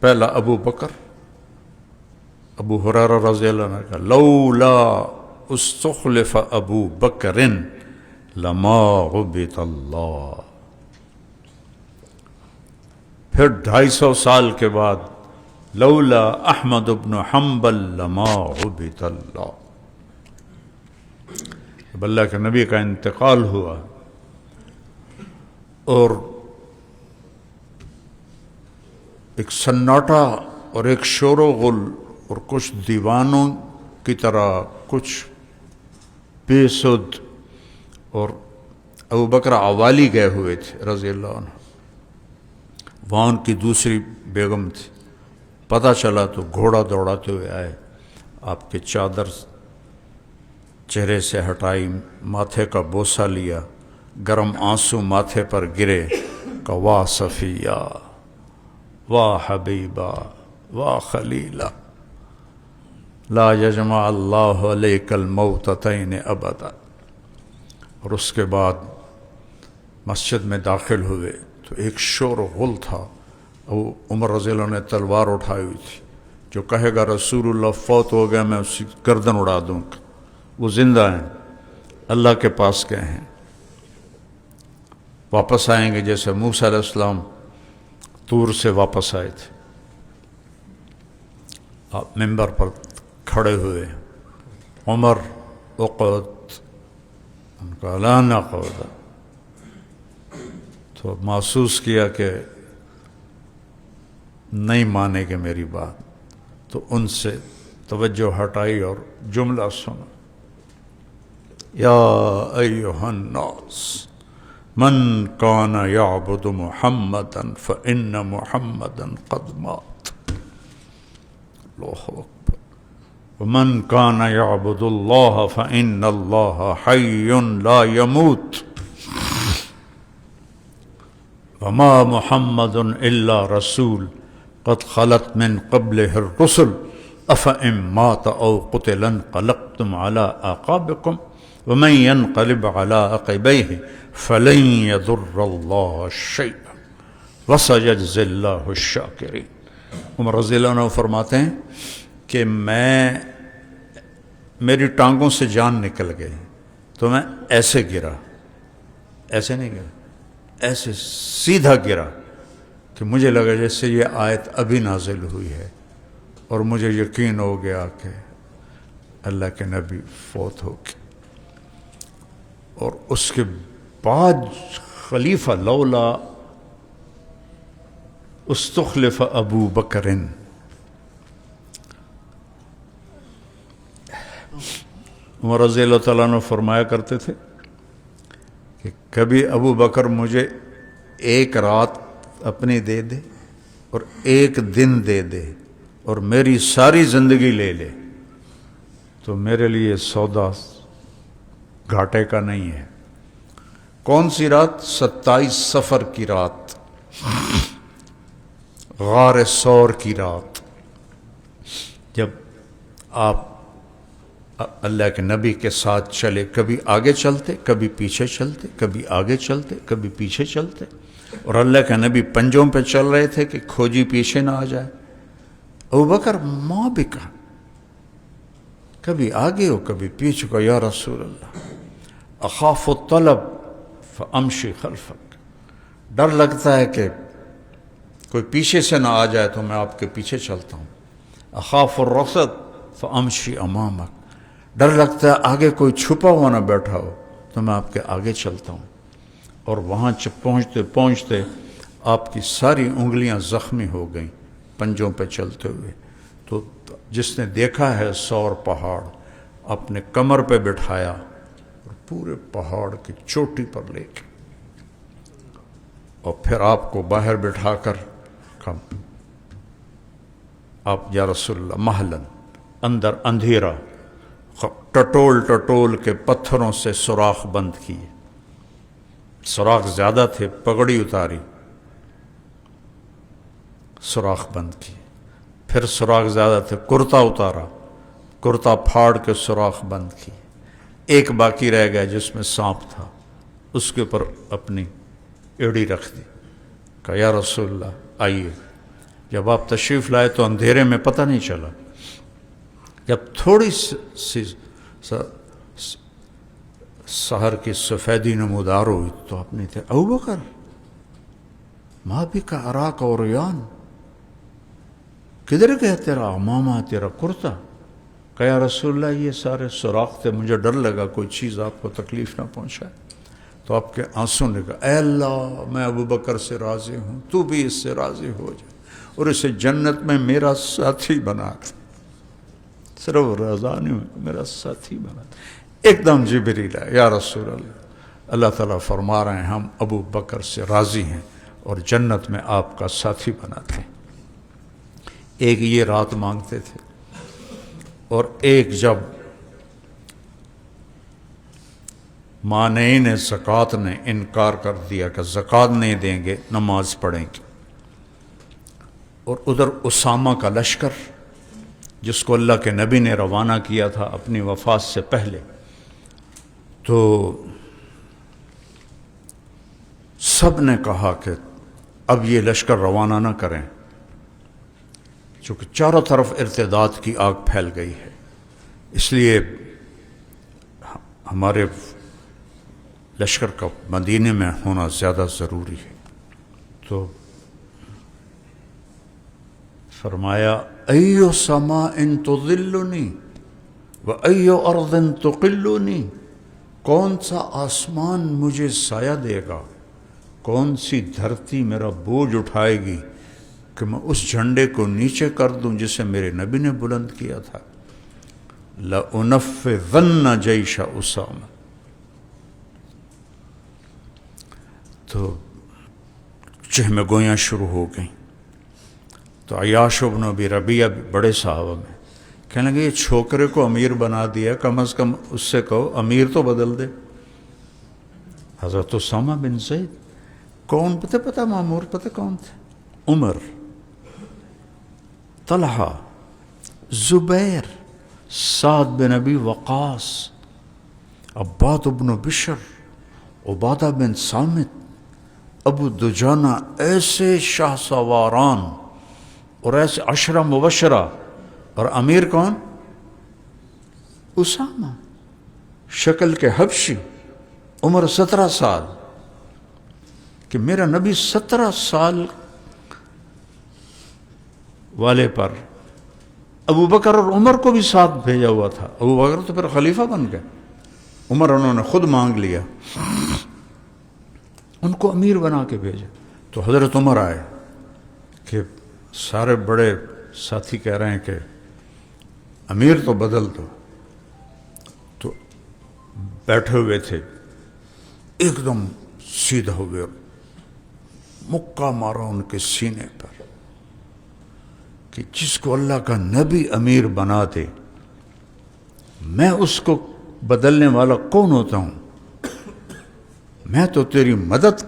پہلا ابو بکر، ابو ہریرہ رضی اللہ عنہ کا لولا استخلف ابو بکر لما عبد اللہ۔ پھر 250 سال کے بعد لولا احمد بن حنبل لما عبد اللہ۔ جب اللہ کے نبی کا انتقال ہوا اور ایک سناٹا اور ایک شور و غل اور کچھ دیوانوں کی طرح کچھ بے سد، اور ابو بکر عوالی گئے ہوئے تھے رضی اللہ عنہ، وہاں ان کی دوسری بیگم تھی، پتہ چلا تو گھوڑا دوڑاتے ہوئے آئے، آپ کے چادر چہرے سے ہٹائی، ماتھے کا بوسہ لیا، گرم آنسو ماتھے پر گرے، کہ واہ صفیہ واہ حبیبہ واہ خلیلہ لا یجمع اللہ علیک الموتتین ابدا۔ اور اس کے بعد مسجد میں داخل ہوئے تو ایک شور و غل تھا، وہ عمر رضی اللہ عنہ نے تلوار اٹھائی ہوئی تھی، جو کہے گا رسول اللہ فوت ہو گیا میں اس کی گردن اڑا دوں گا، وہ زندہ ہیں، اللہ کے پاس گئے ہیں، واپس آئیں گے جیسے موسیٰ علیہ السلام طور سے واپس آئے تھے۔ آپ ممبر پر کھڑے ہوئے، عمر اقعد، ان کا لا نقعد، تو محسوس کیا کہ نہیں مانے گے میری بات، تو ان سے توجہ ہٹائی اور جملہ سنا، یا ایھا الناس من کان یعبد محمدا فإن محمدا قد مات، اللہ اکبر، ومن کان یعبد اللہ فإن اللہ حی لا یموت، وما محمد الا رسول قد خلت من قبلہ الرسل افإن مات او قتل انقلبتم على اعقابکم ومن ينقلب على عقبيه فلن يضر الله شيئا وسيجزي الله الشاكرين۔ عمر رضی اللہ عنہ فرماتے ہیں کہ میری ٹانگوں سے جان نکل گئی تو میں ایسے گرا، ایسے نہیں گرا، ایسے سیدھا گرا کہ مجھے لگا جیسے یہ آیت ابھی نازل ہوئی ہے، اور مجھے یقین ہو گیا کہ اللہ کے نبی فوت ہو گئے۔ اور اس کے بعد خلیفہ لولا استخلف ابو بکر، عمر رضی اللہ تعالیٰ عنہ فرمایا کرتے تھے کہ کبھی ابو بکر مجھے ایک رات اپنی دے دے اور ایک دن دے دے اور میری ساری زندگی لے لے تو میرے لیے سودا گھاٹے کا نہیں ہے۔ کون سی رات؟ 27 صفر کی رات، غار ثور کی رات، جب آپ اللہ کے نبی کے ساتھ چلے، کبھی آگے چلتے، کبھی پیچھے چلتے، کبھی آگے چلتے، کبھی پیچھے چلتے، اور اللہ کے نبی پنجوں پہ چل رہے تھے کہ کھوجی پیچھے نہ آ جائے۔ ابوبکر ماں بھی کہا، کبھی آگے ہو کبھی پیچھے کو، یا رسول اللہ اخاف الطلب فامشی خلفک، ڈر لگتا ہے کہ کوئی پیچھے سے نہ آ جائے تو میں آپ کے پیچھے چلتا ہوں۔ اخاف الرصد فامشی امامک، ڈر لگتا ہے آگے کوئی چھپا ہوا نہ بیٹھا ہو تو میں آپ کے آگے چلتا ہوں۔ اور وہاں پہنچتے پہنچتے آپ کی ساری انگلیاں زخمی ہو گئیں پنجوں پہ چلتے ہوئے۔ تو جس نے دیکھا ہے ثور پہاڑ، اپنے کمر پہ بٹھایا اور پورے پہاڑ کی چوٹی پر لے کے، اور پھر آپ کو باہر بٹھا کر آپ یا رسول اللہ محلن، اندر اندھیرا، ٹٹول ٹٹول کے پتھروں سے سوراخ بند کیے، سوراخ زیادہ تھے، پگڑی اتاری، سوراخ بند کیے، پھر سوراخ زیادہ تھے، کرتا اتارا، کرتا پھاڑ کے سوراخ بند کیے، ایک باقی رہ گیا جس میں سانپ تھا، اس کے اوپر اپنی ایڑی رکھ دی، کہا یا رسول اللہ آئیے۔ جب آپ تشریف لائے تو اندھیرے میں پتہ نہیں چلا، جب تھوڑی سی سحر کی سفیدی نمودار ہوئی تو آپ نے تھے، ابوبکر ماں بھی کا اراک اور یان، کدھر گیا تیرا امامہ، تیرا کرتا؟ کہ یا رسول اللہ یہ سارے سوراخ تھے، مجھے ڈر لگا کوئی چیز آپ کو تکلیف نہ پہنچائے۔ تو آپ کے آنسوں نے کہا، اے اللہ میں ابوبکر سے راضی ہوں، تو بھی اس سے راضی ہو جائے اور اسے جنت میں میرا ساتھی بنا، صرف رضا نہیں میرا ساتھی بنا۔ ایک دم جبریل آیا، یا رسول اللہ، اللہ تعالیٰ فرما رہے ہیں ہم ابو بکر سے راضی ہیں اور جنت میں آپ کا ساتھی بناتے ہیں۔ ایک یہ رات مانگتے تھے، اور ایک جب مانعین زکوٰۃ نے انکار کر دیا کہ زکوٰۃ نہیں دیں گے، نماز پڑھیں گے، اور ادھر اسامہ کا لشکر جس کو اللہ کے نبی نے روانہ کیا تھا اپنی وفات سے پہلے، تو سب نے کہا کہ اب یہ لشکر روانہ نہ کریں، چونکہ چاروں طرف ارتداد کی آگ پھیل گئی ہے، اس لیے ہمارے لشکر کا مدینے میں ہونا زیادہ ضروری ہے۔ تو فرمایا ایو سماء تظلنی و ایو ارض تقلنی، کون سا آسمان مجھے سایہ دے گا، کون سی دھرتی میرا بوجھ اٹھائے گی کہ میں اس جھنڈے کو نیچے کر دوں جسے میرے نبی نے بلند کیا تھا۔ لَأُنَفِّذَنَّ جَيْشَ أُسَامَہ۔ تو چہمہ گویاں شروع ہو گئیں۔ تو عیاش بن ابی ربیعہ بڑے صحابہ میں کہنے لگے، یہ چھوکرے کو امیر بنا دیا، کم از کم اس سے کہو امیر تو بدل دے۔ حضرت اسامہ بن زید، کون پتہ مامور پتہ کون تھے؟ عمر، طلحہ، زبیر، سعد بن ابی وقاص، عباد بن بشر، عبادہ بن صامت، ابو دجانہ، ایسے شاہ سواران اور ایسے عشرہ مبشرہ، اور امیر کون؟ اسامہ، شکل کے حبشی، عمر 17 سال، کہ میرا نبی 17 سال والے پر ابو بکر اور عمر کو بھی ساتھ بھیجا ہوا تھا۔ ابو بکر تو پھر خلیفہ بن گئے، عمر انہوں نے خود مانگ لیا، ان کو امیر بنا کے بھیجا۔ تو حضرت عمر آئے کہ سارے بڑے ساتھی کہہ رہے ہیں کہ امیر تو بدل دو، تو بیٹھے ہوئے تھے، ایک دم سیدھا ہوئے، مکہ مارا ان کے سینے پر کہ جس کو اللہ کا نبی امیر بنا دے میں اس کو بدلنے والا کون ہوتا ہوں؟ میں تو تیری مدد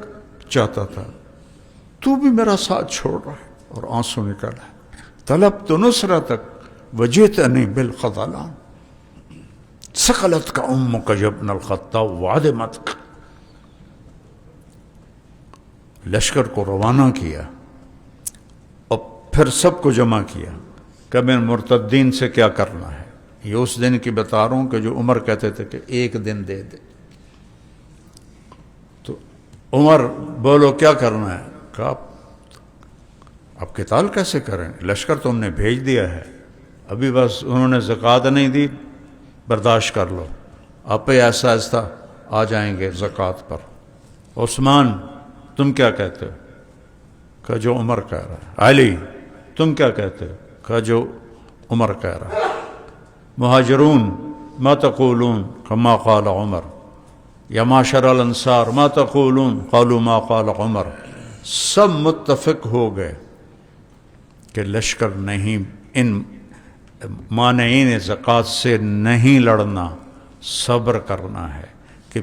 چاہتا تھا، تو بھی میرا ساتھ چھوڑ رہا ہے۔ اور آنسو نکلا، طلب تو نصرتک وجئتنی بالخذلان، ثقلتک امک یا ابن الخطاب وعدمتک۔ لشکر کو روانہ کیا اور پھر سب کو جمع کیا کہ میں مرتدین سے کیا کرنا ہے۔ یہ اس دن کی بتا رہا ہوں کہ جو عمر کہتے تھے کہ ایک دن دے دے، تو عمر بولو کیا کرنا ہے؟ کہا اب قتال کیسے کریں؟ لشکر تو ہم نے بھیج دیا ہے، ابھی بس انہوں نے زکوٰۃ نہیں دی، برداشت کر لو، آپ ہی ایسا ایسا آ جائیں گے زکوٰۃ پر۔ عثمان تم کیا کہتے ہو؟ کہ جو عمر کہہ رہا ہے۔ علی تم کیا کہتے ہو؟ کہ جو عمر کہہ رہا ہے۔ مہاجرون ما تقولون کما قال عمر، یا معاشر الانصار ما تقولون قالوا ما قال عمر۔ سب متفق ہو گئے کہ لشکر نہیں، ان مانعین زکوٰۃ سے نہیں لڑنا، صبر کرنا ہے، کہ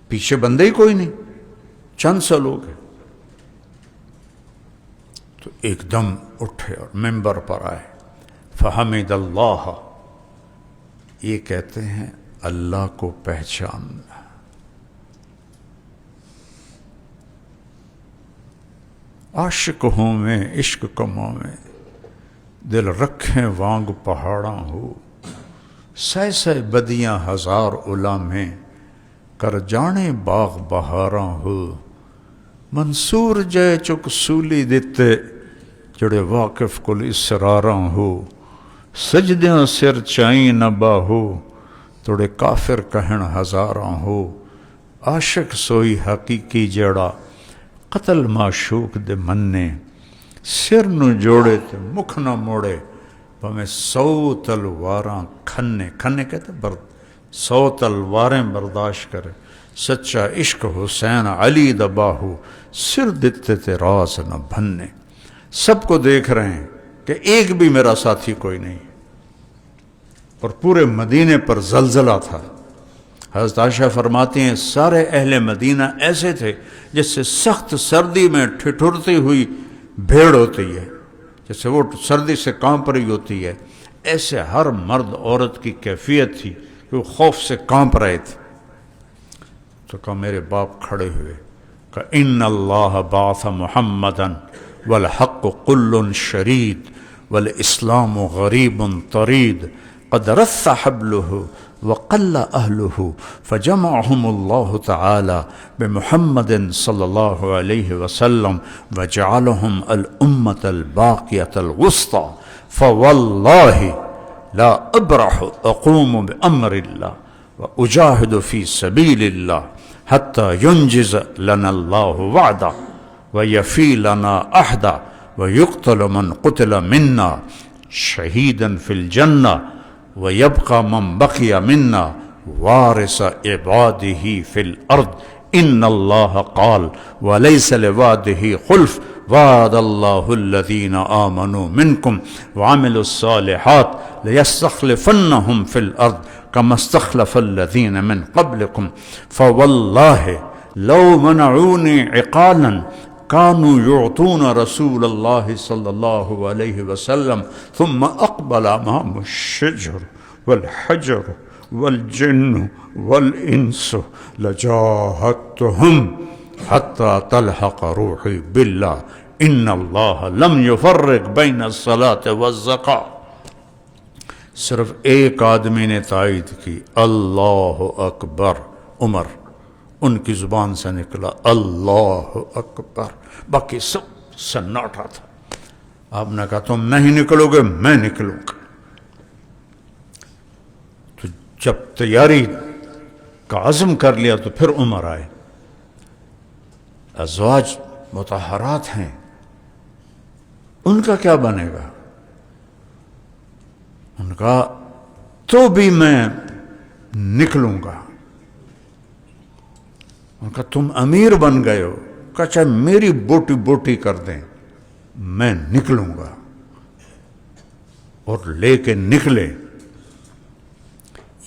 پیچھے بندے ہی کوئی نہیں، چند سا لوگ ہیں۔ تو ایک دم اٹھے اور ممبر پر آئے، فحمد اللہ، یہ کہتے ہیں اللہ کو پہچاننا۔ عاشق ہوں میں عشق کموں میں، دل رکھیں وانگ پہاڑاں ہو، سہ سہ بدیاں ہزار علامیں، کر جانے باغ بہاراں ہو، منصور جے چک سولی دتے، جڑے واقف کل اسراراں ہو، سجدیاں سر چائیں نہ باہو، توڑے کافر کہن ہزاراں ہو، عاشق سوئی حقیقی جڑا، قتل معشوق دے مننے، سر نو جوڑے تے مکھ نہ موڑے، پمیں 100 تلواراں کھنے، کھنے کہتے برد، 100 تلواریں برداشت کرے، سچا عشق حسین علی دباہو، سر دیتے تے راز نہ بھننے۔ سب کو دیکھ رہے ہیں کہ ایک بھی میرا ساتھی کوئی نہیں، اور پورے مدینے پر زلزلہ تھا۔ حضرت عائشہ فرماتی ہیں سارے اہل مدینہ ایسے تھے جس سے سخت سردی میں ٹھٹھرتی ہوئی بھیڑ ہوتی ہے، جیسے وہ سردی سے کانپ رہی ہوتی ہے، ایسے ہر مرد عورت کی کیفیت تھی کہ وہ خوف سے کانپ رہے تھے۔ تو کہا میرے باپ کھڑے ہوئے، کہ ان اللہ بعث محمدا والحق قل شرید والاسلام غریب طرید قد رث حبله وقل اہلہ فجمعهم اللہ تعالی بمحمد صلی اللہ علیہ وسلم وجعلهم الامة الباقیة الوسطى فواللہ لا ابرح اقوم بامر اللہ واجاہد فی سبیل اللہ حتی ینجز لنا اللہ وعدہ ویفی لنا عہدہ ویقتل من قتل منا شہیدا فی الجنہ وَيَبْقَى مَنْ بَقِيَ مِنَّا وَارِثَ عِبَادِهِ فِي الْأَرْضِ إِنَّ اللَّهَ قَالَ وَلَيْسَ لِوَعْدِهِ خُلْفٌ وَعَدَ اللَّهُ الَّذِينَ آمَنُوا مِنْكُمْ وَعَمِلُوا الصَّالِحَاتِ لَيَسْتَخْلِفَنَّهُمْ فِي الْأَرْضِ كَمَا اسْتَخْلَفَ الَّذِينَ مِنْ قَبْلِكُمْ فَوَاللَّهِ لَوْ مَنَعُونِي عِقَالًا كانوا يعطون رسول اللہ صلی اللہ علیہ وسلم ثم اقبل معهم الشجر والحجر والجن والانس لجاهدتهم حتى تلحق روحي بالله ان اللہ لم يفرق بین الصلاة والزکاة۔ صرف ایک آدمی نے تائید کی، اللہ اکبر، عمر، ان کی زبان سے نکلا اللہ اکبر، باقی سب سناٹا تھا۔ آپ نے کہا تم نہیں نکلو گے، میں نکلوں گا۔ تو جب تیاری کا عزم کر لیا تو پھر عمر آئے۔ ازواج مطہرات ہیں، ان کا کیا بنے گا؟ ان کا تو بھی میں نکلوں گا۔ ان کا تم امیر بن گئے ہو، کہ چاہے میری بوٹی بوٹی کر دیں میں نکلوں گا۔ اور لے کے نکلے۔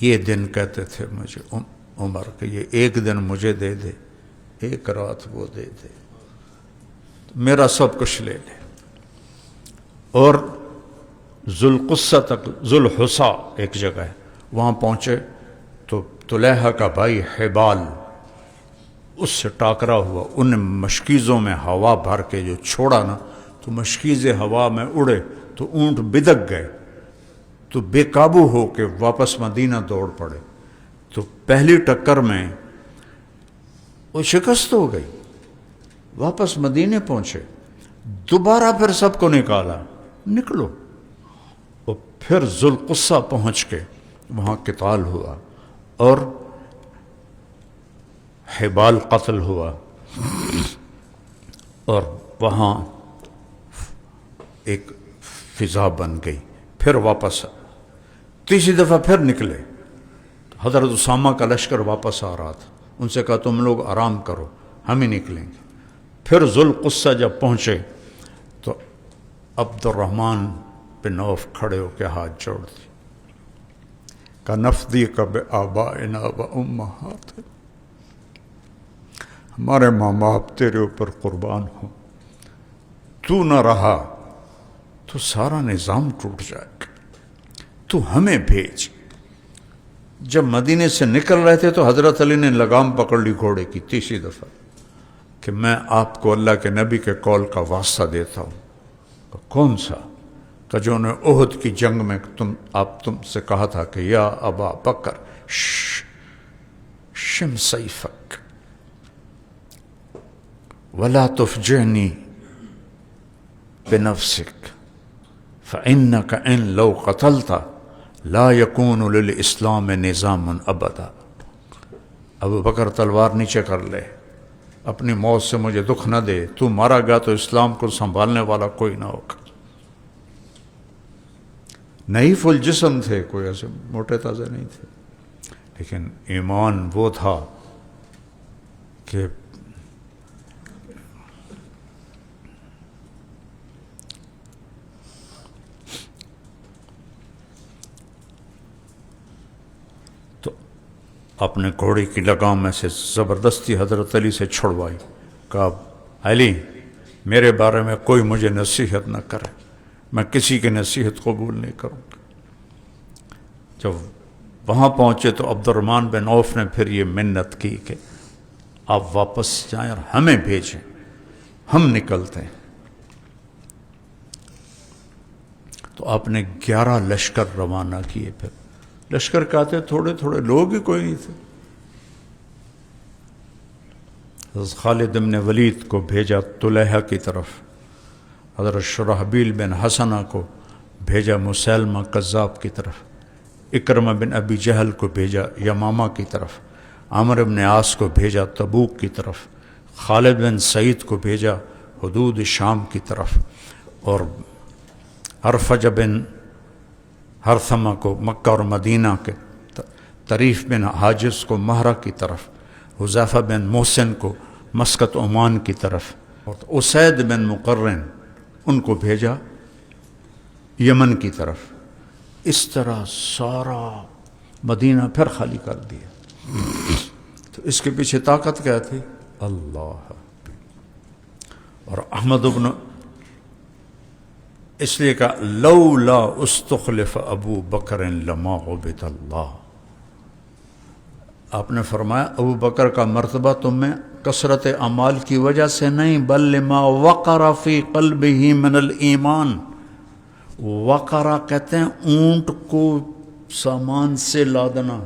یہ دن کہتے تھے مجھے عمر کہ یہ ایک دن مجھے دے دے، ایک رات وہ دے دے، میرا سب کچھ لے لے۔ اور ذوالقصہ تک، ذوالحصا ایک جگہ ہے، وہاں پہنچے تو طلحہ کا بھائی حبال اس سے ٹاکرا ہوا، ان مشکیزوں میں ہوا بھر کے جو چھوڑا نا تو مشکیزیں ہوا میں اڑے تو اونٹ بدک گئے، تو بے قابو ہو کے واپس مدینہ دوڑ پڑے۔ تو پہلی ٹکر میں وہ شکست ہو گئی، واپس مدینے پہنچے، دوبارہ پھر سب کو نکالا، نکلو۔ اور پھر ذوالقصہ پہنچ کے وہاں قتال ہوا اور حبال قتل ہوا، اور وہاں ایک فضا بن گئی۔ پھر واپس تیسری دفعہ پھر نکلے، حضرت اسامہ کا لشکر واپس آ رہا تھا، ان سے کہا تم لوگ آرام کرو، ہم ہی نکلیں گے۔ پھر ذوالقصہ جب پہنچے تو عبد الرحمن بن عوف کھڑے ہو کے ہاتھ جوڑ دیے، کہ نفدیک بآبائنا وامہاتنا، ہمارے ماں باپ تیرے اوپر قربان ہوں، تو نہ رہا تو سارا نظام ٹوٹ جائے گا، تو ہمیں بھیج۔ جب مدینے سے نکل رہے تھے تو حضرت علی نے لگام پکڑ لی گھوڑے کی تیسری دفعہ کہ میں آپ کو اللہ کے نبی کے قول کا واسطہ دیتا ہوں۔ کون سا؟ کہ جو نے احد کی جنگ میں تم سے کہا تھا کہ یا ابا بکر شم سیفک ولا تفجعنی بنفسک فإنک ان لو قتلت لا یکون للاسلام نظام ابدا۔ ابو بکر تلوار نیچے کر لے، اپنی موت سے مجھے دکھ نہ دے، تو مارا گیا تو اسلام کو سنبھالنے والا کوئی نہ ہوگا۔ نحیف الجسم تھے، کوئی ایسے موٹے تازے نہیں تھے، لیکن ایمان وہ تھا کہ اپنے گھوڑے کی لگام میں سے زبردستی حضرت علی سے چھڑوائی، کہا علی میرے بارے میں کوئی مجھے نصیحت نہ کرے، میں کسی کی نصیحت قبول نہیں کروں گا۔ جب وہاں پہنچے تو عبد الرحمن بن عوف نے پھر یہ منت کی کہ آپ واپس جائیں اور ہمیں بھیجیں، ہم نکلتے ہیں۔ تو آپ نے 11 لشکر روانہ کیے۔ پھر لشکر کہتے تھوڑے تھوڑے، لوگ ہی کوئی نہیں تھے۔ حضرت خالد بن ولید کو بھیجا طلحہ کی طرف، حضرت شرحبیل بن حسنہ کو بھیجا مسیلمہ کذاب کی طرف، اکرمہ بن ابی جہل کو بھیجا یمامہ کی طرف، عامر بن عاص کو بھیجا تبوک کی طرف، خالد بن سعید کو بھیجا حدود شام کی طرف، اور حرفج بن ہرثمہ کو مکہ اور مدینہ کے، طریف بن حاجز کو مہرہ کی طرف، حذیفہ بن محسن کو مسقط عمان کی طرف، اور اسید بن مقرن ان کو بھیجا یمن کی طرف۔ اس طرح سارا مدینہ پھر خالی کر دیا۔ تو اس کے پیچھے طاقت کیا تھی؟ اللہ۔ اور احمد بن اس لیے کہ لولا استخلف ابو بکر لما عبد اللہ، آپ نے فرمایا ابو بکر کا مرتبہ تم میں کثرت اعمال کی وجہ سے نہیں، بل لما وقر فی قلبہ من الایمان۔ وقرا کہتے ہیں اونٹ کو سامان سے لادنا،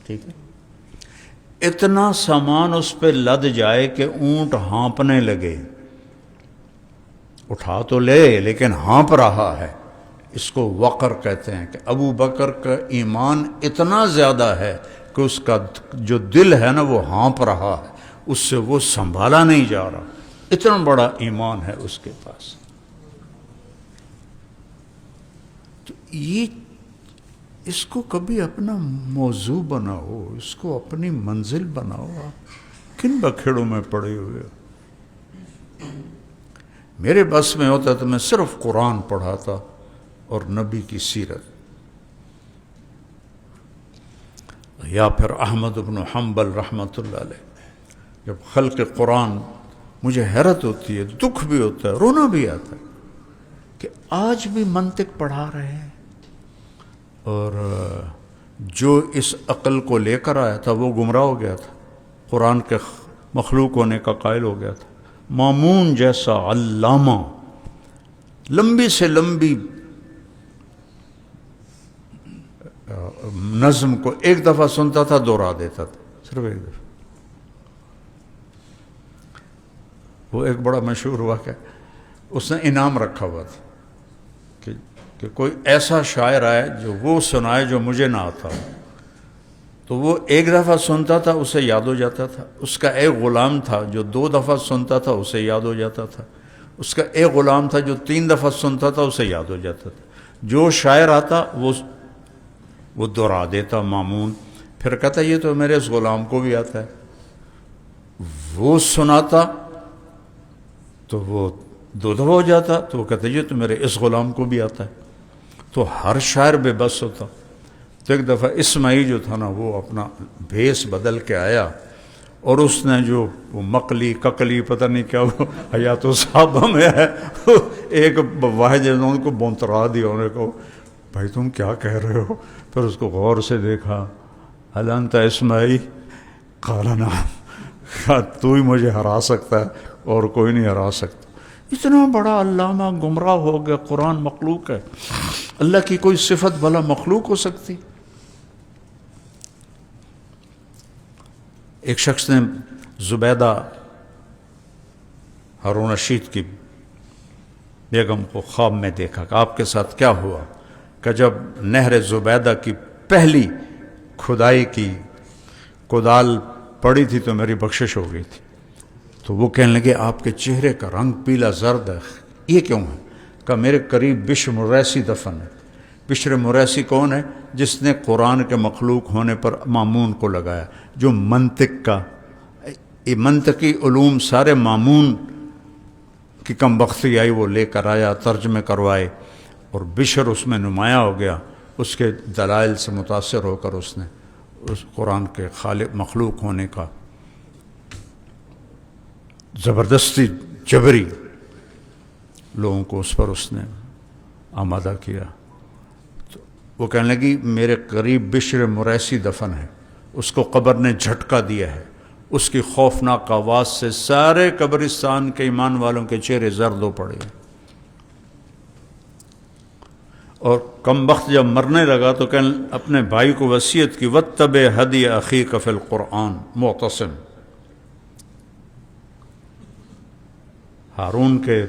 ٹھیک ہے، اتنا سامان اس پہ لد جائے کہ اونٹ ہانپنے لگے، اٹھا تو لے لیکن ہانپ رہا ہے، اس کو وقر کہتے ہیں۔ کہ ابو بکر کا ایمان اتنا زیادہ ہے کہ اس کا جو دل ہے نا وہ ہانپ رہا ہے، اس سے وہ سنبھالا نہیں جا رہا، اتنا بڑا ایمان ہے اس کے پاس۔ تو یہ اس کو کبھی اپنا موضوع بناؤ، اس کو اپنی منزل بناؤ۔ آپ کن بکھیڑوں میں پڑے ہوئے ہو؟ میرے بس میں ہوتا تو میں صرف قرآن پڑھاتا اور نبی کی سیرت، یا پھر احمد بن حنبل رحمۃ اللہ علیہ. جب خلق قرآن، مجھے حیرت ہوتی ہے، دکھ بھی ہوتا ہے، رونا بھی آتا ہے کہ آج بھی منطق پڑھا رہے ہیں، اور جو اس عقل کو لے کر آیا تھا وہ گمراہ ہو گیا تھا، قرآن کے مخلوق ہونے کا قائل ہو گیا تھا. مامون جیسا علامہ لمبی سے لمبی نظم کو ایک دفعہ سنتا تھا، دوہرا دیتا تھا، صرف ایک دفعہ. وہ ایک بڑا مشہور ہوا کہ اس نے انعام رکھا ہوا تھا کہ کوئی ایسا شاعر آئے جو وہ سنائے جو مجھے نہ آتا، تو وہ ایک دفعہ سنتا تھا اسے یاد ہو جاتا تھا. اس کا ایک غلام تھا جو 2 دفعہ سنتا تھا اسے یاد ہو جاتا تھا. اس کا ایک غلام تھا جو 3 دفعہ سنتا تھا اسے یاد ہو جاتا تھا. جو شاعر آتا وہ دوہرا دیتا مامون. پھر کہتا یہ تو میرے اس غلام کو بھی آتا ہے. وہ سناتا تو وہ 2 دفعہ ہو جاتا، تو وہ کہتا یہ تو میرے اس غلام کو بھی آتا ہے. تو ہر شاعر بے بس ہوتا. تو ایک دفعہ اسماعیل جو تھا نا، وہ اپنا بھیس بدل کے آیا، اور اس نے جو وہ مقلی ککلی پتہ نہیں کیا وہ حیات الصحابہ میں ہے، ایک واحد ان کو بونترا دیا. انہوں نے کہا بھائی تم کیا کہہ رہے ہو؟ پھر اس کو غور سے دیکھا، هل انت اسماعیل؟ قال نعم. تو ہی مجھے ہرا سکتا ہے اور کوئی نہیں ہرا سکتا. اتنا بڑا علامہ گمراہ ہو گیا. قرآن مخلوق ہے، اللہ کی کوئی صفت بھلا مخلوق ہو سکتی؟ ایک شخص نے زبیدہ ہارون رشید کی بیگم کو خواب میں دیکھا کہ آپ کے ساتھ کیا ہوا. کہ جب نہر زبیدہ کی پہلی کھدائی کی کدال پڑی تھی تو میری بخشش ہو گئی تھی. تو وہ کہنے لگے آپ کے چہرے کا رنگ پیلا زرد ہے، یہ کیوں ہے؟ کہ میرے قریب بشر مریسی دفن ہے. بشر مریسی کون ہے؟ جس نے قرآن کے مخلوق ہونے پر مامون کو لگایا. جو منطق کا منطقی علوم سارے مامون کی کم بختی آئی وہ لے کر آیا، ترجمے کروائے، اور بشر اس میں نمایاں ہو گیا. اس کے دلائل سے متاثر ہو کر اس نے اس قرآن کے خالق مخلوق ہونے کا زبردستی جبری لوگوں کو اس پر اس نے آمادہ کیا. تو وہ کہنے لگی میرے قریب بشر مریسی دفن ہے، اس کو قبر نے جھٹکا دیا ہے. اس کی خوفناک آواز سے سارے قبرستان کے ایمان والوں کے چہرے زرد ہو پڑے. اور کم بخت جب مرنے لگا تو اپنے بھائی کو وصیت کی وَاتَّبِعْ هَدْيَ أَخِيكَ فِي الْقُرْآنِ. معتصم ہارون کے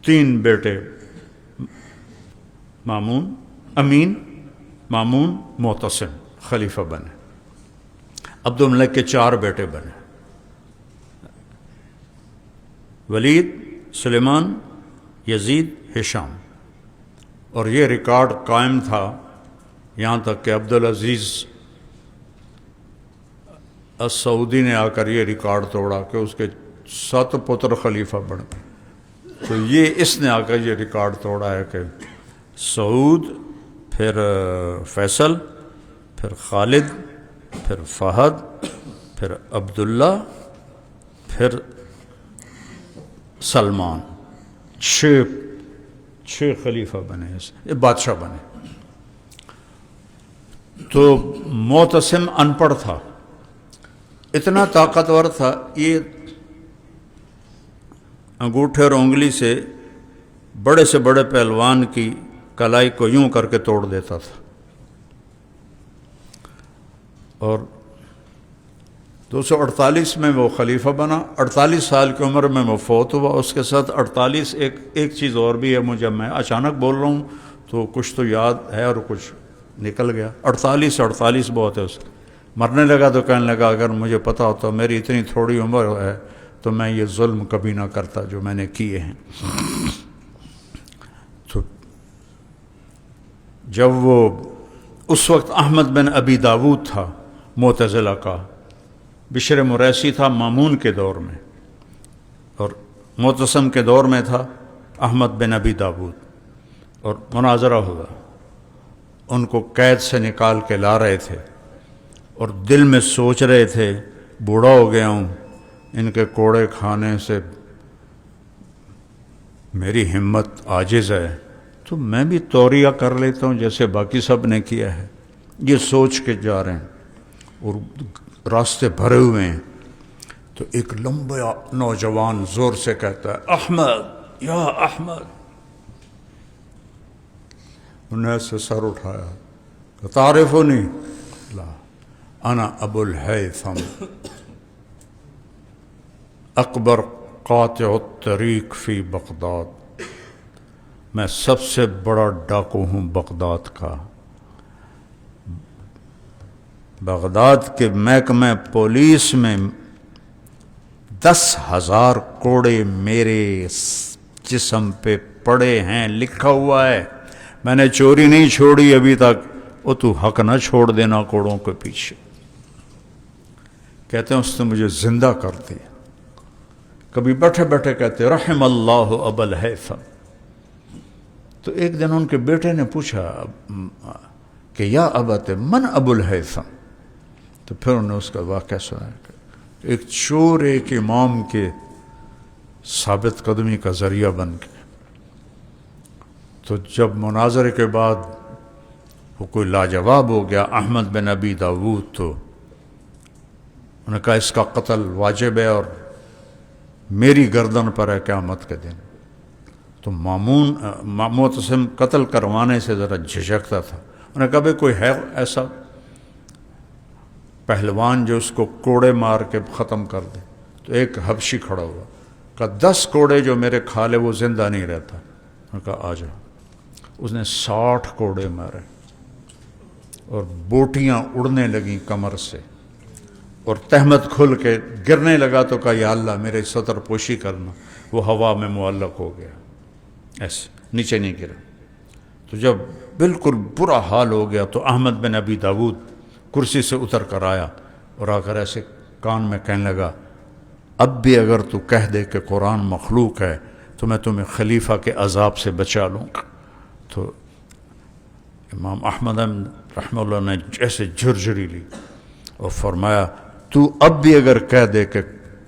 3 بیٹے، مامون، امین، مامون، معتصم خلیفہ بنے. عبد الملک کے 4 بیٹے بنے، ولید، سلیمان، یزید، ہشام. اور یہ ریکارڈ قائم تھا یہاں تک کہ عبدالعزیز السعودی نے آ کر یہ ریکارڈ توڑا کہ اس کے 7 پتر خلیفہ بن گئے. تو یہ اس نے آ کر یہ ریکارڈ توڑا ہے کہ سعود، پھر فیصل، پھر خالد، پھر فہد، پھر عبداللہ، پھر سلمان. 6 خلیفہ بنے، یہ بادشاہ بنے. تو معتصم ان پڑھ تھا، اتنا طاقتور تھا، یہ انگوٹھے اور انگلی سے بڑے سے بڑے پہلوان کی کلائی کو یوں کر کے توڑ دیتا تھا. اور 248 میں وہ خلیفہ بنا. 48 سال کی عمر میں وہ فوت ہوا. اس کے ساتھ 48 ایک چیز اور بھی ہے، مجھے میں اچانک بول رہا ہوں تو کچھ تو یاد ہے اور کچھ نکل گیا. 48 بہت ہے. اس مرنے لگا تو کہنے لگا اگر مجھے پتا ہوتا میری اتنی تھوڑی عمر ہے تو میں یہ ظلم کبھی نہ کرتا جو میں نے کیے ہیں. تو جب وہ اس وقت احمد بن ابی داود تھا معتزلہ کا، بشر مریسی تھا مامون کے دور میں، اور معتصم کے دور میں تھا احمد بن ابی داود، اور مناظرہ ہوا. ان کو قید سے نکال کے لا رہے تھے اور دل میں سوچ رہے تھے بوڑھا ہو گیا ہوں، ان کے کوڑے کھانے سے میری ہمت عاجز ہے، تو میں بھی توریہ کر لیتا ہوں جیسے باقی سب نے کیا ہے. یہ سوچ کے جا رہے ہیں اور راستے بھرے ہوئے ہیں. تو ایک لمبا نوجوان زور سے کہتا ہے احمد یا احمد. انہوں نے ایسے سر اٹھایا، تعرفنی؟ لا، انا ابو الہیثم اکبر قاطع الطریق فی بغداد. میں سب سے بڑا ڈاکو ہوں بغداد کا. بغداد کے محکمہ پولیس میں 10,000 کوڑے میرے جسم پہ پڑے ہیں، لکھا ہوا ہے. میں نے چوری نہیں چھوڑی ابھی تک. وہ تو حق نہ چھوڑ دینا کوڑوں کے پیچھے. کہتے ہیں اس نے مجھے زندہ کر دیا. کبھی بیٹھے بیٹھے کہتے رحم اللہ ابا الہیثم. تو ایک دن ان کے بیٹے نے پوچھا کہ یا ابت من ابو الہیثم؟ تو پھر انہوں نے اس کا واقعہ سنا. ایک چور ایک امام کے ثابت قدمی کا ذریعہ بن کے. تو جب مناظرے کے بعد وہ کوئی لاجواب ہو گیا احمد بن ابی داود، تو انہوں نے کہا اس کا قتل واجب ہے اور میری گردن پر ہے قیامت کے دن. تو معتصم قتل کروانے سے ذرا جھجکتا تھا. انہوں نے کہا بھئی کوئی ہے ایسا پہلوان جو اس کو کوڑے مار کے ختم کر دے؟ تو ایک حبشی کھڑا ہوا، کہا 10 کوڑے جو میرے کھا لے وہ زندہ نہیں رہتا. انہوں نے کہا آ جاؤ. اس نے 60 کوڑے مارے اور بوٹیاں اڑنے لگیں کمر سے اور تہمت کھل کے گرنے لگا. تو کہا یا اللہ میرے ستر پوشی کرنا. وہ ہوا میں معلق ہو گیا، ایسے نیچے نہیں گرا. تو جب بالکل برا حال ہو گیا تو احمد بن ابی داود کرسی سے اتر کر آیا اور آ کر ایسے کان میں کہنے لگا اب بھی اگر تو کہہ دے کہ قرآن مخلوق ہے تو میں تمہیں خلیفہ کے عذاب سے بچا لوں گا. تو امام احمد رحمہ اللہ نے ایسے جھرجھری لی اور فرمایا تو اب بھی اگر کہہ دے کہ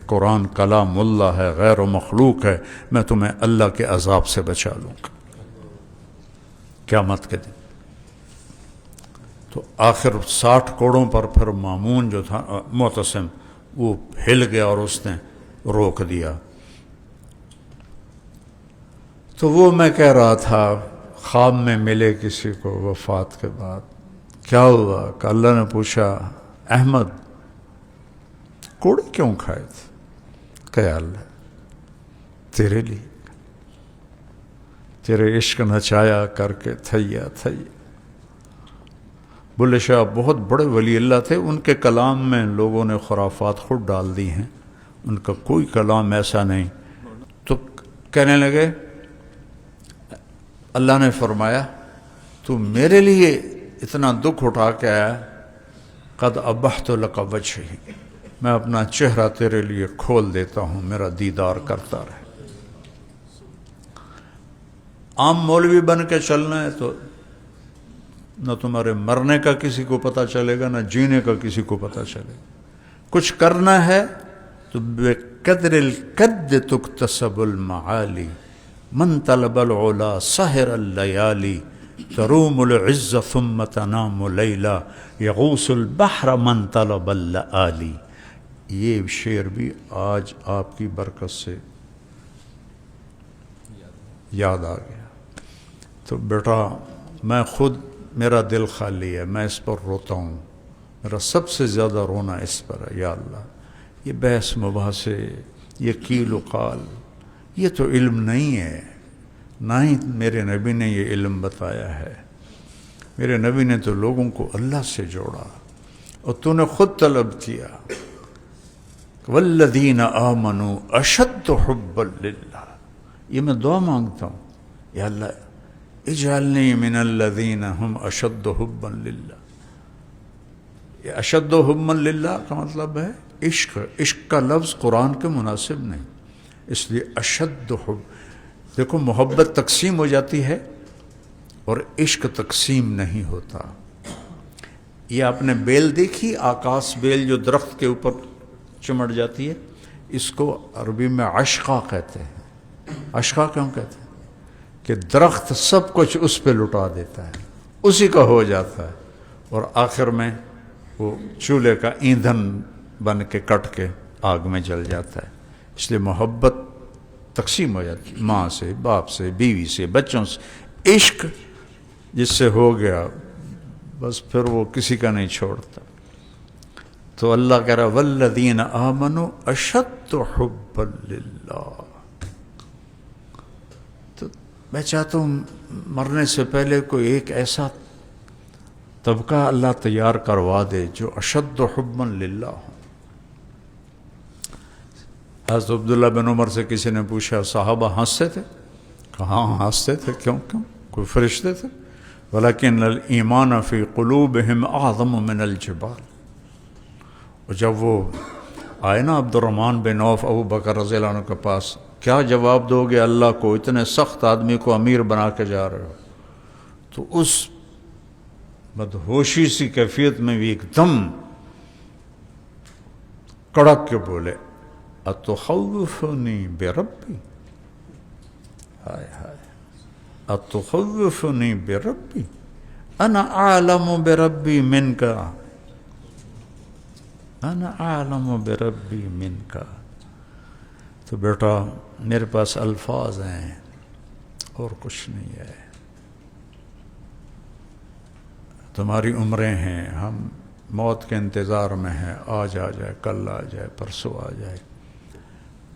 قرآن کلام اللہ ہے غیر و مخلوق ہے میں تمہیں اللہ کے عذاب سے بچا لوں گا قیامت کے دن. تو آخر 60 کوڑوں پر پھر مامون جو تھا معتصم وہ ہل گیا اور اس نے روک دیا. تو وہ میں کہہ رہا تھا خواب میں ملے کسی کو وفات کے بعد. کیا ہوا کہ اللہ نے پوچھا احمد کوڑے کیوں کھائے تھے؟ کہ اللہ تیرے لیے، تیرے عشق نچایا کر کے تھیا تھیا. بلے شاہ بہت بڑے ولی اللہ تھے. ان کے کلام میں لوگوں نے خرافات خود ڈال دی ہیں، ان کا کوئی کلام ایسا نہیں. تو کہنے لگے اللہ نے فرمایا تو میرے لیے اتنا دکھ اٹھا کے آیا، قد ابحت لک وجہی، میں اپنا چہرہ تیرے لیے کھول دیتا ہوں، میرا دیدار کرتا رہے. عام مولوی بن کے چلنا ہے تو نہ تمہارے مرنے کا کسی کو پتہ چلے گا، نہ جینے کا کسی کو پتہ چلے گا. کچھ کرنا ہے تو بے قدر القد تکتسب المعالی، من طلب العلا سحر اللیالی، تروم العز ثم تنام لیلا، یغوث البحر من طلب اللآلی. یہ شعر بھی آج آپ کی برکت سے یاد آ گیا. تو بیٹا میں خود میرا دل خالی ہے، میں اس پر روتا ہوں. میرا سب سے زیادہ رونا اس پر ہے. یا اللہ یہ بحث مباحثے، یہ قیل و قال، یہ تو علم نہیں ہے، نہ ہی میرے نبی نے یہ علم بتایا ہے. میرے نبی نے تو لوگوں کو اللہ سے جوڑا اور تو نے خود طلب کیا والذین آمنوا اشد حبا للہ. یہ میں دعا مانگتا ہوں یا اللہ اجعلنی من الذین هم اشد حبا للہ. یہ اشد حبا للہ کا مطلب ہے عشق. عشق کا لفظ قرآن کے مناسب نہیں، اس لیے اشد حب. دیکھو محبت تقسیم ہو جاتی ہے اور عشق تقسیم نہیں ہوتا۔ یہ آپ نے بیل دیکھی، آکاش بیل جو درخت کے اوپر چمٹ جاتی ہے، اس کو عربی میں عشقہ کہتے ہیں۔ عشقہ کیوں کہتے ہیں؟ کہ درخت سب کچھ اس پہ لٹا دیتا ہے، اسی کا ہو جاتا ہے، اور آخر میں وہ چولہے کا ایندھن بن کے کٹ کے آگ میں جل جاتا ہے۔ اس لیے محبت تقسیم ہو جاتی ہے، ماں سے، باپ سے، بیوی سے، بچوں سے۔ عشق جس سے ہو گیا بس پھر وہ کسی کا نہیں چھوڑتا۔ تو اللہ کہہ رہا والذین آمنوا اشد حبا للہ۔ تو میں چاہتا ہوں مرنے سے پہلے کوئی ایک ایسا طبقہ اللہ تیار کروا دے جو اشد حبا للہ ہو۔ حضرت عبداللہ بن عمر سے کسی نے پوچھا صحابہ ہنستے تھے؟ کہا ہاں ہنستے تھے، کیوں کوئی فرشتے تھے؟ ولیکن الایمان فی قلوبہم اعظم من الجبال۔ اور جب وہ آئے نا عبد الرحمن بن عوف ابو بکر رضی اللہ عنہ کے پاس، کیا جواب دو گے اللہ کو، اتنے سخت آدمی کو امیر بنا کے جا رہے ہو؟ تو اس مدہوشی سی کیفیت میں بھی ایک دم کڑک کے بولے اتخوفنی بربی، ہائے ہائے، اتخوفنی بربی انا اعلم بربی منک، انا اعلم بربی منک۔ تو بیٹا میرے پاس الفاظ ہیں اور کچھ نہیں ہے، تمہاری عمریں ہیں، ہم موت کے انتظار میں ہیں، آج آ جائے، کل آ جائے، پرسوں آ جائے۔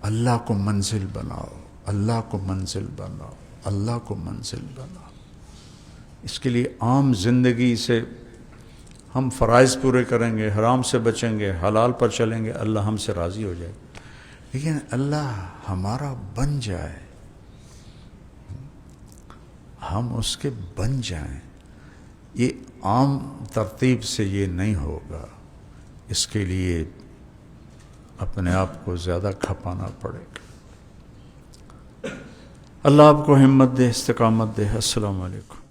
اللہ کو منزل بناؤ، اللہ کو منزل بناؤ، اللہ کو منزل بناؤ۔ اس کے لیے عام زندگی سے ہم فرائض پورے کریں گے، حرام سے بچیں گے، حلال پر چلیں گے، اللہ ہم سے راضی ہو جائے۔ لیکن اللہ ہمارا بن جائے، ہم اس کے بن جائیں، یہ عام ترتیب سے یہ نہیں ہوگا۔ اس کے لیے اپنے آپ کو زیادہ کھپانا پڑے گا۔ اللہ آپ کو ہمت دے، استقامت دے۔ السلام علیکم۔